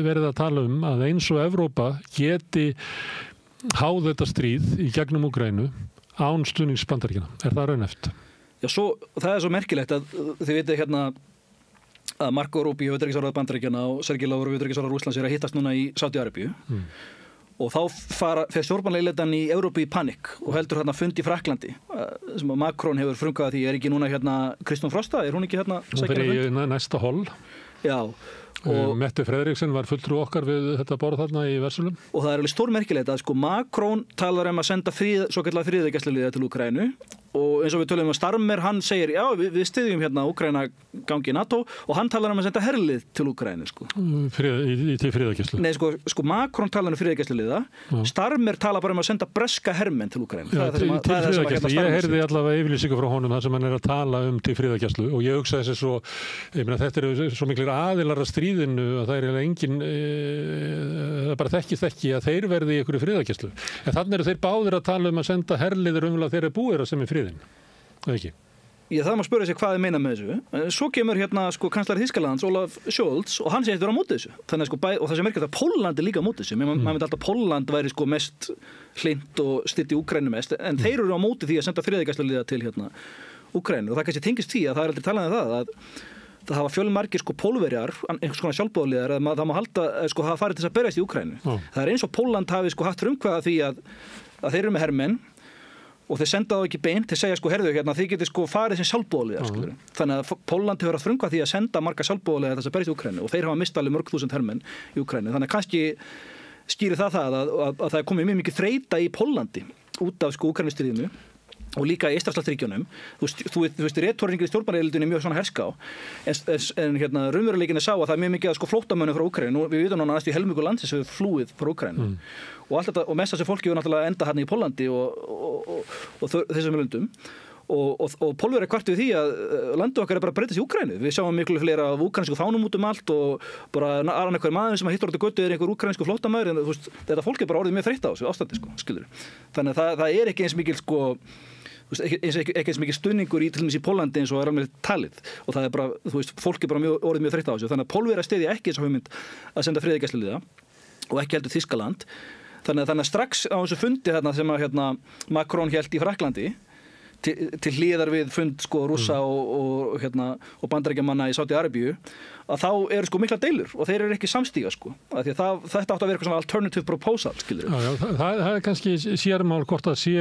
S2: verið að tala að eins og Evrópa geti háð þetta stríð í gegnum Úkraínu án stuðnings Bandaríkjanna. Er það raunhæft? Já,
S3: það er svo merkilegt að þið vitið að Marco Rubio, utanríkisráðherra Bandaríkjanna og Sergej Lavrov, utanríkisráðherra Rússlands er að hittast núna í Sádi-Arabíu. Og þá fer stjórnmálaleiðan í Evrópu í panikk og heldur fund í Frakklandi sem að Macron hefur frumkvæðað því er ekki núna Kristján Frosta, er hún ekki
S2: Hún fer í næsta holl.
S3: Já.
S2: Mette Frederiksen var fulltrú okkar við þetta borð þarna í Versulum.
S3: Og það er alveg stórmerkilegt að Macron talar að senda svokallaða friðargæsluliða til Úkraínu og eins og við tölum Starmer, hann segir já, við styðjum Úkraína gangi í NATO og hann talar að senda herlið til Úkraínu
S2: til friðargæslu.
S3: Nei, Macron talar friðargæsluliða, Starmer talar bara að senda breska hermenn til Úkraínu.
S2: Til friðargæslu, ég heyrði allavega yfirlýsingu frá honum þar sem hann er að tala til friðargæslu og ég hugsaði þessi svo, þetta eru svo miklir aðilar að stríðinu að það er engin það bara þekkist ekki að þeir verði í einhverju friðargæslu. En þannig eru þeir báðir að tala að senda herliður þeir eru búið sem í friðin. Eða ekki?
S3: Já, það maður spyrja sig hvað þið meina með þessu. Svo kemur kanslar Þýskalands, Olaf Scholz, og hann segist vera á móti þessu. Þannig og það sem merkilegt að Pólland er líka á móti þessu. Maður myndi alltaf Pólland væri mest hlynnt og stytt í Úkraínu mest, en þeir eru á móti því að senda friðargæsluliða til Úkraínu. Og það kannski tengist því að það er aldrei talað um það hafa fjölmargir Pólverjar, einhvers konar sjálfboðaliðar, að það má halda hafa farið til að berjast í Úkraínu. Það er eins og Pólland hafi haft frumkvæði að því að þeir eru með hermenn og þeir senda þá ekki beint til að segja herðu þið getið farið sem sjálfboðaliðar. Þannig að Pólland hefur haft frumkvæði því að senda marga sjálfboðaliðar þess að berjast í Úkraínu og þeir hafa mistað alveg mörg þúsund hermenn í Úkraínu. Þannig að kannski skýrir það að það er komið mjög mikið þreyta í Póllandi út af Úkraínustríðinu og líka í Eystrasaltsríkjunum. Þú veist, retorringin í stjórnmáladeildinni er mjög svona herská, en raunveruleikin er sá að það er mjög mikið flóttamönnum frá Úkraínu. Við vitum núna næstu helmingur landsins hefur flúið frá Úkraínu. Og allt þetta, og mest þessi fólki hefur náttúrulega endað í Póllandi og þessum löndum. og Pólverjar kvartu við því að landið okkar bara breytast í Úkraínu. Við sjáum miklu fleira af úkraínsku fánum út allt og bara annarhver maður sem hittur á götu einhver úkraínsku flóttamaður, en þú veist, þetta fólk bara orðið mjög þreytt á þessu ástandi, skilur. Þannig að það ekki eins mikil ekki eins mikil stuðningur til dæmis í Póllandi eins og er alveg talið, og það bara, þú veist, fólk bara orðið mjög þreytt á þessu. Þannig að Pólverjar styðja ekki þessa hugmynd að senda friðargæsluliða og ekki heldur Þýskaland. Þannig að strax á þessu fundi þarna sem að Macron hélt í Frakklandi til hliðar við fund Rússa og Bandaríkjamanna í Sádi-Arabíu, að þá eru miklar deilur og þeir eru ekki samstíga af því að þetta átti að vera eitthvað svona alternative proposal, skilur.
S2: Það er kannski sérmál hvort að sé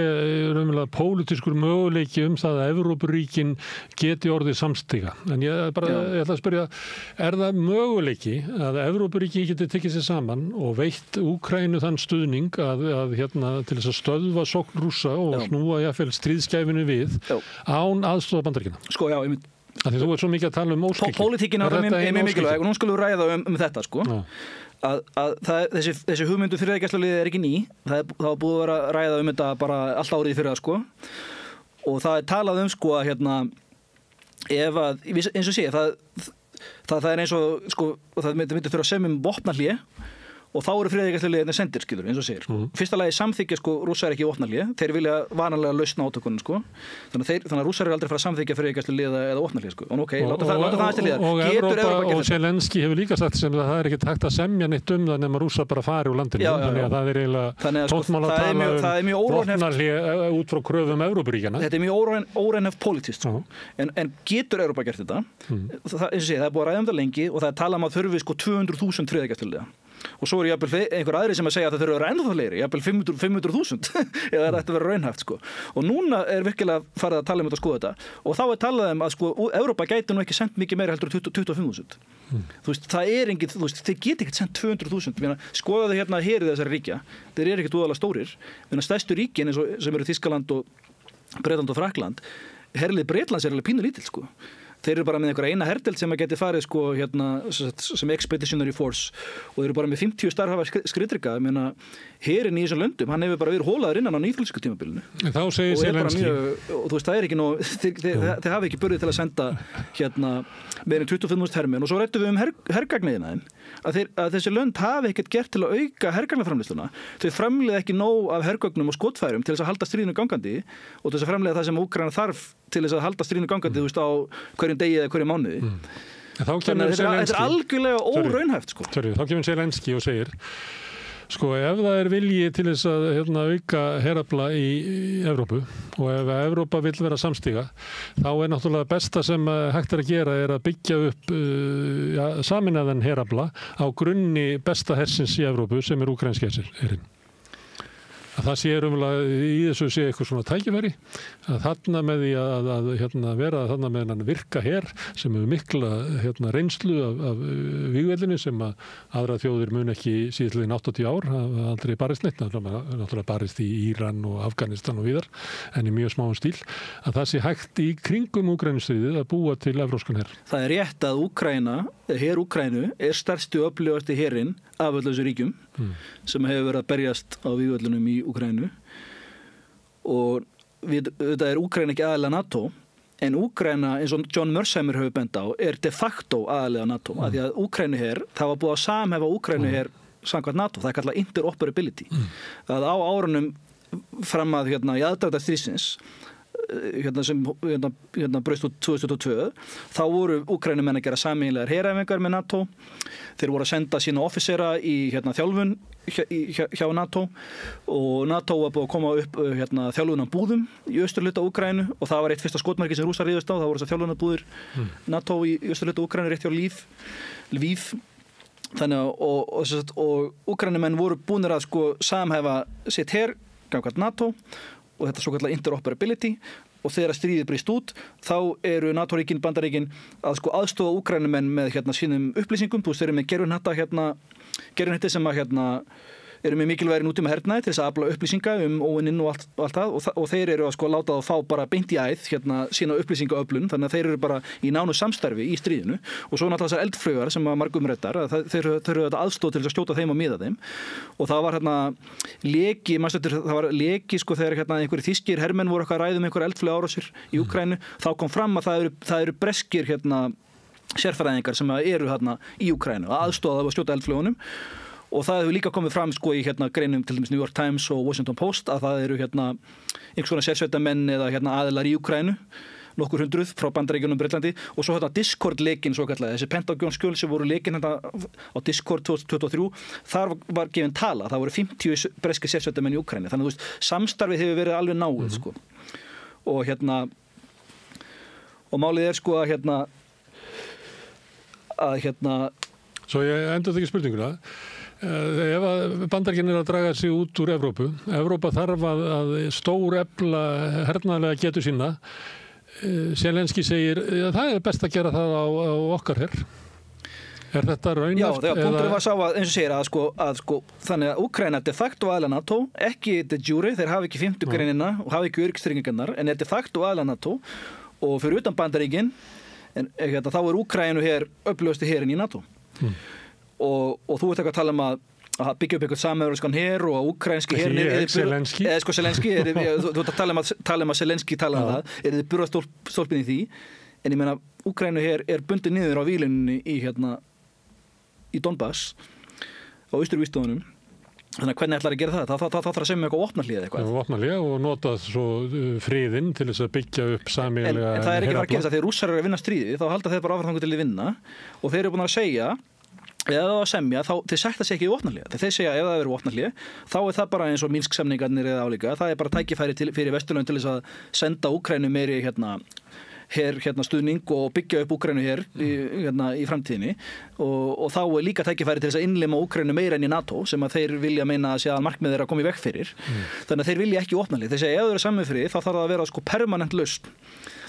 S2: raunverulega pólitískur möguleiki það að Evrópuríkin geti orðið samstíga. En ég ætla að spyrja, er það möguleiki að Evrópuríkin geti tekið sér saman og veitt Úkraínu þann stuðning að til þess að stöðva sókn Rússa og snúa jafnvel stríðskæfinu við án aðstoðar Bandaríkjanna?
S3: Já, ég mynd.
S2: Því þú ert svo mikið að tala óskilji.
S3: Pólitíkin er mjög mikilvæg og nú skulum við ræða þetta, að þessi hugmyndu friðargæsluliðið er ekki ný. Það var búið að vera að ræða þetta bara allt árið fyrir það, og það er talað að ef að, eins og sé, það er eins og það myndi þurfa að semja vopnahlé, og þá eru friðargæsluliðirnir sendir, skilur, eins og segir. Fyrsta lagi samþykkja Rússar ekki vopnahlé, þeir vilja vanalega lausna átökunum, þannig að Rússar aldrei fara að samþykkja friðargæsluliða eða vopnahlé, en ok, láta það aðeins til liðar.
S2: Og Evrópa og Zelenski hefur líka sagt sem það er ekki hægt að semja neitt það nema Rússar bara fari úr landinu. Þannig að það er eiginlega tóntmál að tala vopnahlé út frá kröfum Evrópuríkjanna.
S3: Þetta er mjög óraunhæft pólitískt, en getur Evrópa gert þetta? Það er búið að ræða það lengi og það er talað að þurfi 200.000 friðargæsluliða. Og svo jafnvel einhver aðri sem að segja að það þurfa að vera ennþá fleiri, jafnvel 500.000 eða það ætti að vera raunhæft. Og núna er virkilega farið að tala þetta og skoða þetta, og þá er talað að Evrópa gæti nú ekki sendt mikið meira heldur 25.000. Þú veist, það er engin, þú veist, þeir geti ekkert sendt 200.000. Skoða þau herið þessari ríkja, þeir eru ekkert úðalega stórir. Stærstu ríkin sem eru Þýskaland og Bretland og Frakkland, herlið Bretlands er alveg pínulítill, Þeir eru bara með einhverja eina herdeild sem að geti farið sem expeditionary force, og þeir eru bara með 50 starfhæfa skriðdreka. Herinn í þessum löndum, hann hefur bara verið hólaður innan á nýflösku tímabilinu.
S2: Þá segir Zelenski.
S3: Og þú veist, það er ekki nóg, þeir hafa ekki burði til að senda meira en 25.000 hermenn, og svo rættum við hergagniðina að þessi lönd hafi ekkert gert til að auka hergagnaframleiðsluna. Þau framleiða ekki nóg af hergögnum og skotfærum til þess að halda stríðinu gangandi, og til þess að framleiða það sem Úkraína þarf til þess að halda stríðinu gangandi, þú veist, á hverjum degi eða hverjum mánuði. Þannig að þetta er algjörlega óraunhæft.
S2: Þá kemur Zelenski og segir, ef það er vilji til þess að auka herafla í Evrópu, og ef Evrópa vill vera samstíga, þá er náttúrulega besta sem hægt er að gera er að byggja upp sameinaðan herafla á grunni besta hersins í Evrópu sem er úkraínski herinn. Að það sé í þessu sé eitthvað svona tækifæri, að þarna með því að vera þarna með hann virka her sem hefur mikla reynslu af vígveldinu sem að aðra þjóðir mun ekki síðan 80 ár, hafa aldrei barist neitt, náttúrulega barist í Íran og Afganistan og víðar, en í mjög smáum stíl, að það sé hægt í kringum Úkraínustríðið að búa til evrópskan her. Það
S3: er rétt að her Úkraínu er stærsti og öflugasti herinn af öllum þessu ríkjum sem hefur verið að berjast á vígvöllunum í Úkraínu, og þetta er Úkraína ekki aðalega NATO, en Úkraína, eins og John Mersheimer hefur bent á, er de facto aðalega NATO, af því að Úkraínuher, það var búið að samhefa Úkraínuher samkvæmt NATO, það er kallað interoperability. Að á árunum fram að í aðdraganda stríðsins sem braust út 2022, þá voru Úkraínumenn að gera sameiginlegar heræfingar með NATO. Þeir voru að senda sína offisera í þjálfun hjá NATO, og NATO var búið að koma upp þjálfunarbúðum í austurhluta Úkraínu, og það var eitt fyrsta skotmarki sem Rússar riðust á. Það voru þessar þjálfunarbúðir NATO í austurhluta Úkraínu rétt hjá Lviv. Þannig og Úkraínumenn voru búnir að samhæfa sitt her gagnvart NATO og þetta svo kallar interoperability, og þegar stríðið brýst út, þá eru NATO-ríkin, Bandaríkin að aðstoða Úkraínumenn með sínum upplýsingum. Þú veist, þeir eru með gerfunhetta sem að eru með mikilvægir nútíma hernaði til þess að afla upplýsinga óvininn og allt það og þeir eru að sko láta þá fá bara beint í æð sína upplýsingaöflun, þannig að þeir eru bara í nánu samstarfi í stríðinu og svo náttúrulega þessar eldflaugar sem að margum rettar, þeir eru þetta aðstoð til þess að skjóta þeim og miða þeim og það var leki sko þegar einhverjir þýskir hermenn voru eitthvað að ræða einhverjar eldflaugaárásir í Úkraínu, þá kom fram að það eru breskir sérfræðingar sem eru í Úkraínu að aðstoða að skjóta eldflaugunum og það hefur líka komið fram sko í greinum til dæmis New York Times og Washington Post að það eru einhvers konar sérsveitarmenn eða aðilar í Úkraínu, nokkur hundruð frá Bandaríkjunum, Bretlandi og svo Discord-lekin svo kallega, þessi Pentagon-skjöl sem voru lekin á Discord 2023, þar var gefin tala, það voru 50 breski sérsveitarmenn í Úkraínu, þannig að samstarfið hefur verið alveg náið sko og og málið sko
S2: Svo ég endur ekki spurninguna. Ef að Bandaríkin að draga sig út úr Evrópa þarf að stórefla hernaðarlega getu sína. Zelenský segir að það best að gera það á okkar herr. Þetta raunhæft?
S3: Já, þegar punkturinn var sá að, eins og segir að þannig að Úkraína de facto aðila NATO, ekki de jure, þeir hafa ekki 50 greinina og hafa ekki öryggistryggingarnar, en de facto aðila NATO og fyrir utan Bandaríkin þá Úkraínu öflugasti herinn í NATO og þú ert ekki að tala að byggja upp eitthvað samevrópskan her og úkraínski herinn
S2: Zelenský
S3: þú ert að tala að Zelenský tala það, þið burðastólpin í því en ég meina Úkraínu her bundið niður á vílinni í Donbass á austurvístofunum. Þannig að hvernig ætlar að gera það? Það þarf að semja eitthvað vopnahlé eða eitthvað.
S2: Vopnahlé og nota svo friðinn til þess að byggja upp sameiginlega
S3: en það ekki að fara að gera það. Þegar Rússar eru að vinna stríðið þá halda þeir bara áfram þangað til að vinna og þeir eru búin að segja eða að semja, þá þeir sætta sig ekki í vopnahlé. Þeir segja ef það eru vopnahlé þá það bara eins og Minsk-samningarnir eða álíka. Það bara tækifæri fyrir Vesturlönd til þess að senda Úkraínu meiri stuðning og byggja upp Úkraínu í framtíðinni og þá líka tækifæri til þess að innlima Úkraínu meira enn í NATO sem að þeir vilja meina að sé að markmið þeirra koma í veg fyrir. Þannig að þeir vilja ekki vopnahlé. Þeir segja ef þeir eru samið fyrir þá þarf það að vera sko permanent lausn.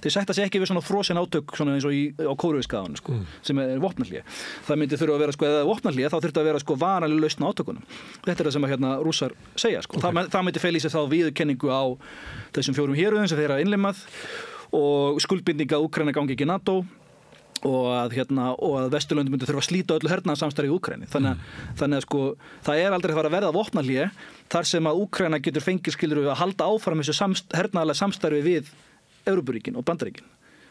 S3: Þeir sætta sig ekki við svona frosin átök svona eins og á Kóreustskaðan sko, sem vopnahlé. Það myndi þurfa að vera sko, eða vopnahlé þá þurfti að vera sko varanleg lausn á átökunum. Þetta það sem að Rússar segja sko. Það myndi fela í sig þá viðurkenningu á þessum 4 héruðum sem þeir hafa innlimað og skuldbindinga að Úkraína gangi ekki í NATO og að Vesturlöndum myndi þurfa að slíta öllu hernaðarsamstarfi í Úkraínu. Þannig að sko það aldrei að fara að verða vopnahlé þar sem að Úkraína getur fengið skilur að halda áfram þessu hernaðarlega samstarfi við Evrópuríkin og Bandaríkin.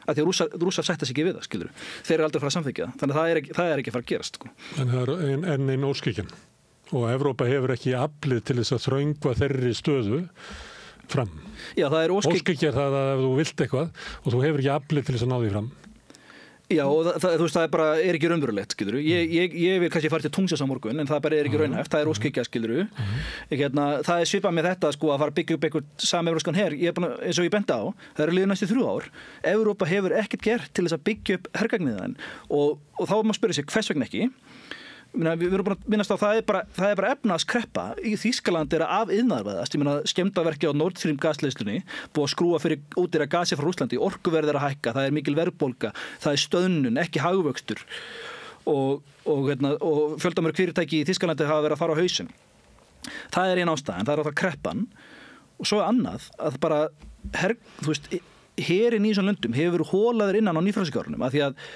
S3: Af því að Rússar sætta sig ekki við það skilur. Þeir eru aldrei að fara að samþykkja það. Þannig að það ekki að fara að gerast sko.
S2: En það er enn óskikjan og Evrópa hefur ekki aflið til þess að þröngva þeirri stöðu fram.
S3: Já, það er
S2: óskikja það að ef þú vilt eitthvað og þú hefur ekki aflið til þess að ná því fram.
S3: Já, og þú veist, það bara ekki raunverulegt, skilur. Ég vil kannski fara til Tungsins á morgun, en það bara ekki raunhæft, það óskikja, skilur. Það svipað með þetta, sko, að fara að byggja upp einhvern samevrópskan her. Eins og ég benda á, það eru liðið næstu 3 ár. Evrópa hefur ekkert gert til þess að byggja upp hergagniðan og þá maður spyrja sig, hvers vegna ekki? Við erum búin að minnast á það er bara efnahagskreppa í Þýskaland af iðnaðarvæðast, skemmdaverki á Nord Stream gasleiðslunni, búið að skrúa fyrir ódýra gasi frá Rússlandi, orkuverð að hækka, það er mikil verðbólga, það er stöðnun, ekki hagvöxtur og fjöldamörg fyrirtæki í Þýskalandi hafa verið að fara á hausinn. Það er ein ástæðan, það er alltaf kreppan og svo annað að bara herinn í þessum löndum hefur verið hólaður innan á nýfrjálsíkjárunum af því að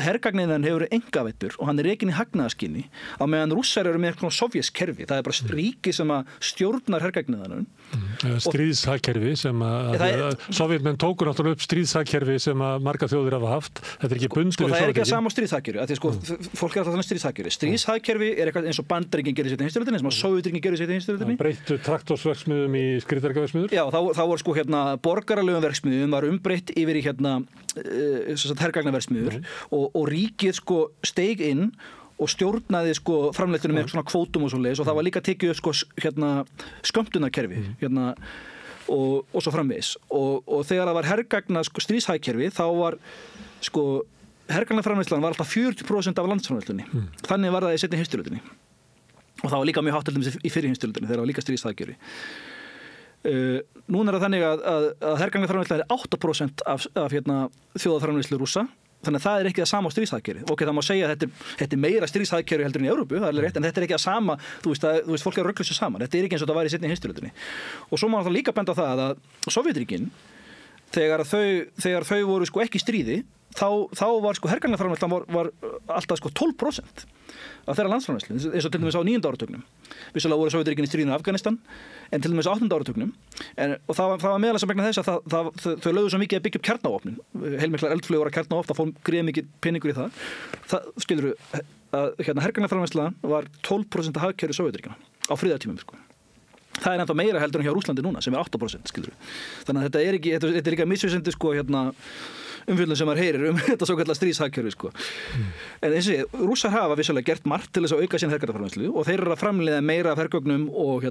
S3: hergagniðan hefur engaveittur og hann er rekinn í hagnaðarskyni á meðan Rússar eru með eitthvað sovjeskerfi, það er bara ríki sem að stjórnar hergagniðanum.
S2: Stríðshagkerfi sem að Sovjetmenn tókur náttúrulega upp stríðshagkerfi sem að marga þjóðir hafa haft. Þetta er ekki bundið við Sovjetíkin. Það er ekki að sama stríðshagkerfi, af því fólk er alltaf þannig stríðshagkerfi. Stríðshagkerfi er eitthvað eins og Bandaríkin gerir sér í heimsstyrjöldinni, eins og Sovjetríkin gerir sér í heimsstyrjöldinni. Breyttu traktorsverksmiðjum í skriðdregaverksmiðjur. Já,
S3: þá var sko borgaralegum verksmiðjum var umbreytt yfir í hergagnaverksmiðjur og ríkið sko steig inn og stjórnaði sko framleiðslunum með svona kvótum og svoleiðis og það var líka tekið upp sko skömmtunarkerfi og svo framvegis og þegar það var hergagna sko stríðshagkerfi þá var sko hergagnaframleiðslan var alltaf 40% af landsframleiðslunni. Þannig var það í seinni heimsstyrjöldinni og það var líka mjög hátt í fyrri heimsstyrjöldinni þegar það var líka stríðshagkerfi. Núna er það þannig að hergagnaframleiðslan er 8% af þjóðarframleiðslu Rússa þannig að það ekki það sama á stríðshagkerfi. Ok, það má segja að þetta meira stríðshagkerfi heldur en í Evrópu, það alveg rétt, en þetta ekki það sama, þú veist fólk rugla sér saman, þetta ekki eins og það var í seinni heimsstyrjöldinni. Og svo má það líka benda á það að Sovétríkin, þegar þau voru sko ekki í stríði, þá var sko hergagnaframleiðslan var alltaf sko 12% af þeirra landsframleiðslu, eins og til dæmis á 9. áratugnum. Vissulega voru Sovétríkin í stríðinu í Afganistan, en til dæmis á 8. áratugnum. Og það var meðal þess að vegna þess að þau lögðu svo mikið að byggja upp kjarnavopnin. Heilmiklar eldflaugar að kjarnavopn, það fór gríða mikið peningur í það. Það skilurðu að hergagnaframleiðslan var 12% af hagkerfi Sovétríkjanna á friðartímum sko. Það ennþá meira heldur en hjá Rússlandi núna sem 8%, skilurðu. Þannig að þetta er líka misvísandi sko umfjöldum sem heyrir þetta svo kallar stríðshagkerfi sko. En eins og Rússar hafa vissulega gert margt til þess að auka sín hergagnaframleiðslu og þeir eru að framleiða meira af hergögnum og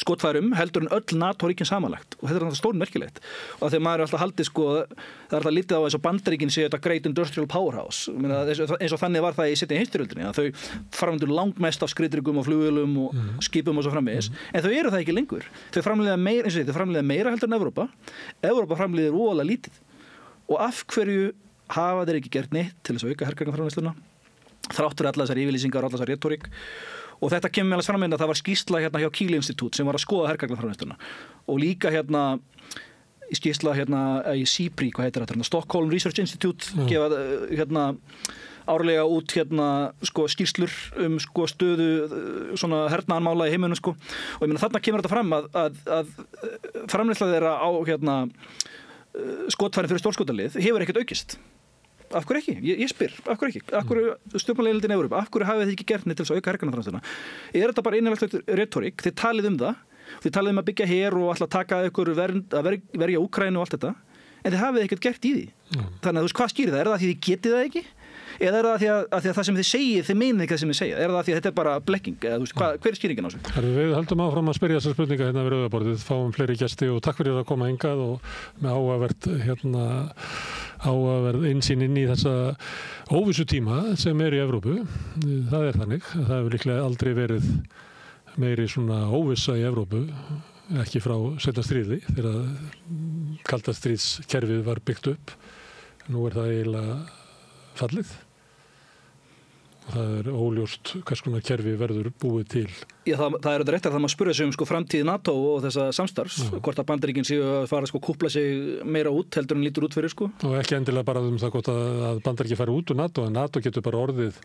S3: skotfærum heldur en öll NATO-ríkin samanlagt og þetta er náttúrulega stórmerkilegt og þegar maður er alltaf haldið sko, það er alltaf litið á eins og Bandaríkin séu þetta great industrial powerhouse eins og þannig var það í seinni heimsstyrjöldinni að þau framleiða langmest af skriðdryggum og flugvélum og skipum og svo framvegis en þau eru það ekki lengur, þau framleiða meira heldur en Evrópa framleiðir voðalega lítið. Og af hverju hafa þeir ekki gert neitt til þess að auka hergagnaframleiðsluna þráttur allar þessar yfirlýsingar og allar þessar retórik og þetta kemur meðal fram að það var skýrsla hérna hjá Kiel Institute sem var að skoða hergagnaframleiðsluna og líka hérna í skýrsla hérna í SIPRI, hvað heitir þetta, Stockholm Research Institute gefa hérna árlega út hérna sko skýrslur sko stöðu svona hernaðarmála í heiminum sko og ég meina þarna kemur þetta fram að framleiðsla þeirra á hérna skotfærin fyrir stórskotalið hefur ekkert aukist. Af hverju ekki? Ég spyr, af hverju ekki? Af hverju stjórnmálaleiðildin í Evrópu? Af hverju hafið þið ekki gert neitt til þess að auka hergagnaframleiðsluna? Er þetta bara innanlandsleg retórik? Þið talið það. Þið talið að byggja her og alltaf taka ykkur að verja Úkraínu og allt þetta. En þið hafið ekkert gert í því. Þannig að þú veist hvað skýrir það? Er það því þið getið það ekki? Eða er það því að það sem þið segið, þið meinið ekki það sem þið segja? Er það því að þetta er bara blekking? Eða þú veist, hver er skýringin á þessu?
S2: Við höldum áfram að spyrja þessar spurninga hérna við rauðaborðið, fáum fleiri gesti og takk fyrir að koma hingað og með áhugaverð innsýn inn í þessa óvissu tíma sem í Evrópu. Það er þannig. Það hefur líklega aldrei verið meiri svona óvissa í Evrópu, ekki frá seinna stríði, þegar kalda stríðskerfið var byggt upp. Nú er það eiginlega fallið. Það er óljóst hvers konar kerfi verður búið til.
S3: Já, það er þetta rétt að það maður spyrja sig um sko framtíð NATO og þessa samstarfs, hvort að Bandaríkin séu að fara sko kúpla sig meira út heldur en lítur út fyrir sko.
S2: Og ekki endilega bara það gott að Bandaríkin fari út úr NATO, en NATO getur bara orðið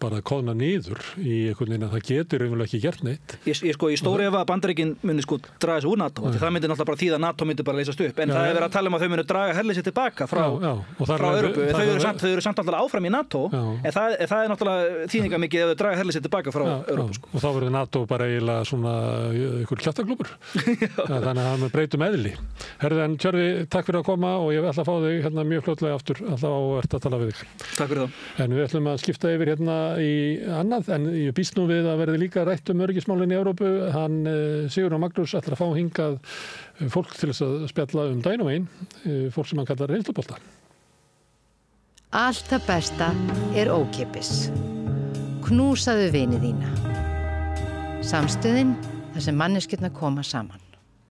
S2: bara koðna niður í einhvern veginn að það getur eiginlega ekki gert neitt.
S3: Ég stóri ef að Bandaríkin muni sko draga sig úr NATO, því það myndi náttúrulega bara þýða að NATO myndi bara leysast upp, en það er verið að tala um að þau muni draga herlið sér tilbaka frá Evrópu. Þau eru samt náttúrulega áfram í NATO, en það er náttúrulega þýðinga mikið ef þau draga herlið sér tilbaka frá Evrópu sko.
S2: Og þá verður NATO bara eiginlega svona einhver kjaftaklúbbur. Þannig að það breytum eðli. Herðu, en Tjörfi, takk fyrir að koma og ég ætla að fá þig hérna mjög fljótlega aftur, alltaf ávert að tala við þig.
S3: Takk fyrir það.
S2: En við ætlum að skipta yfir hérna í annað, en ég býst nú við að verði líka rætt öryggismálin í Evrópu. Hann Sigurður Magnús ætlar að fá hingað fólk til þess að spjalla daginn og veginn, fólk sem hann kallar reynslubolta.
S4: Allt það besta er ókeypis. Knúsaðu vini þína. Samstöðin þar sem manneskjurnar koma saman.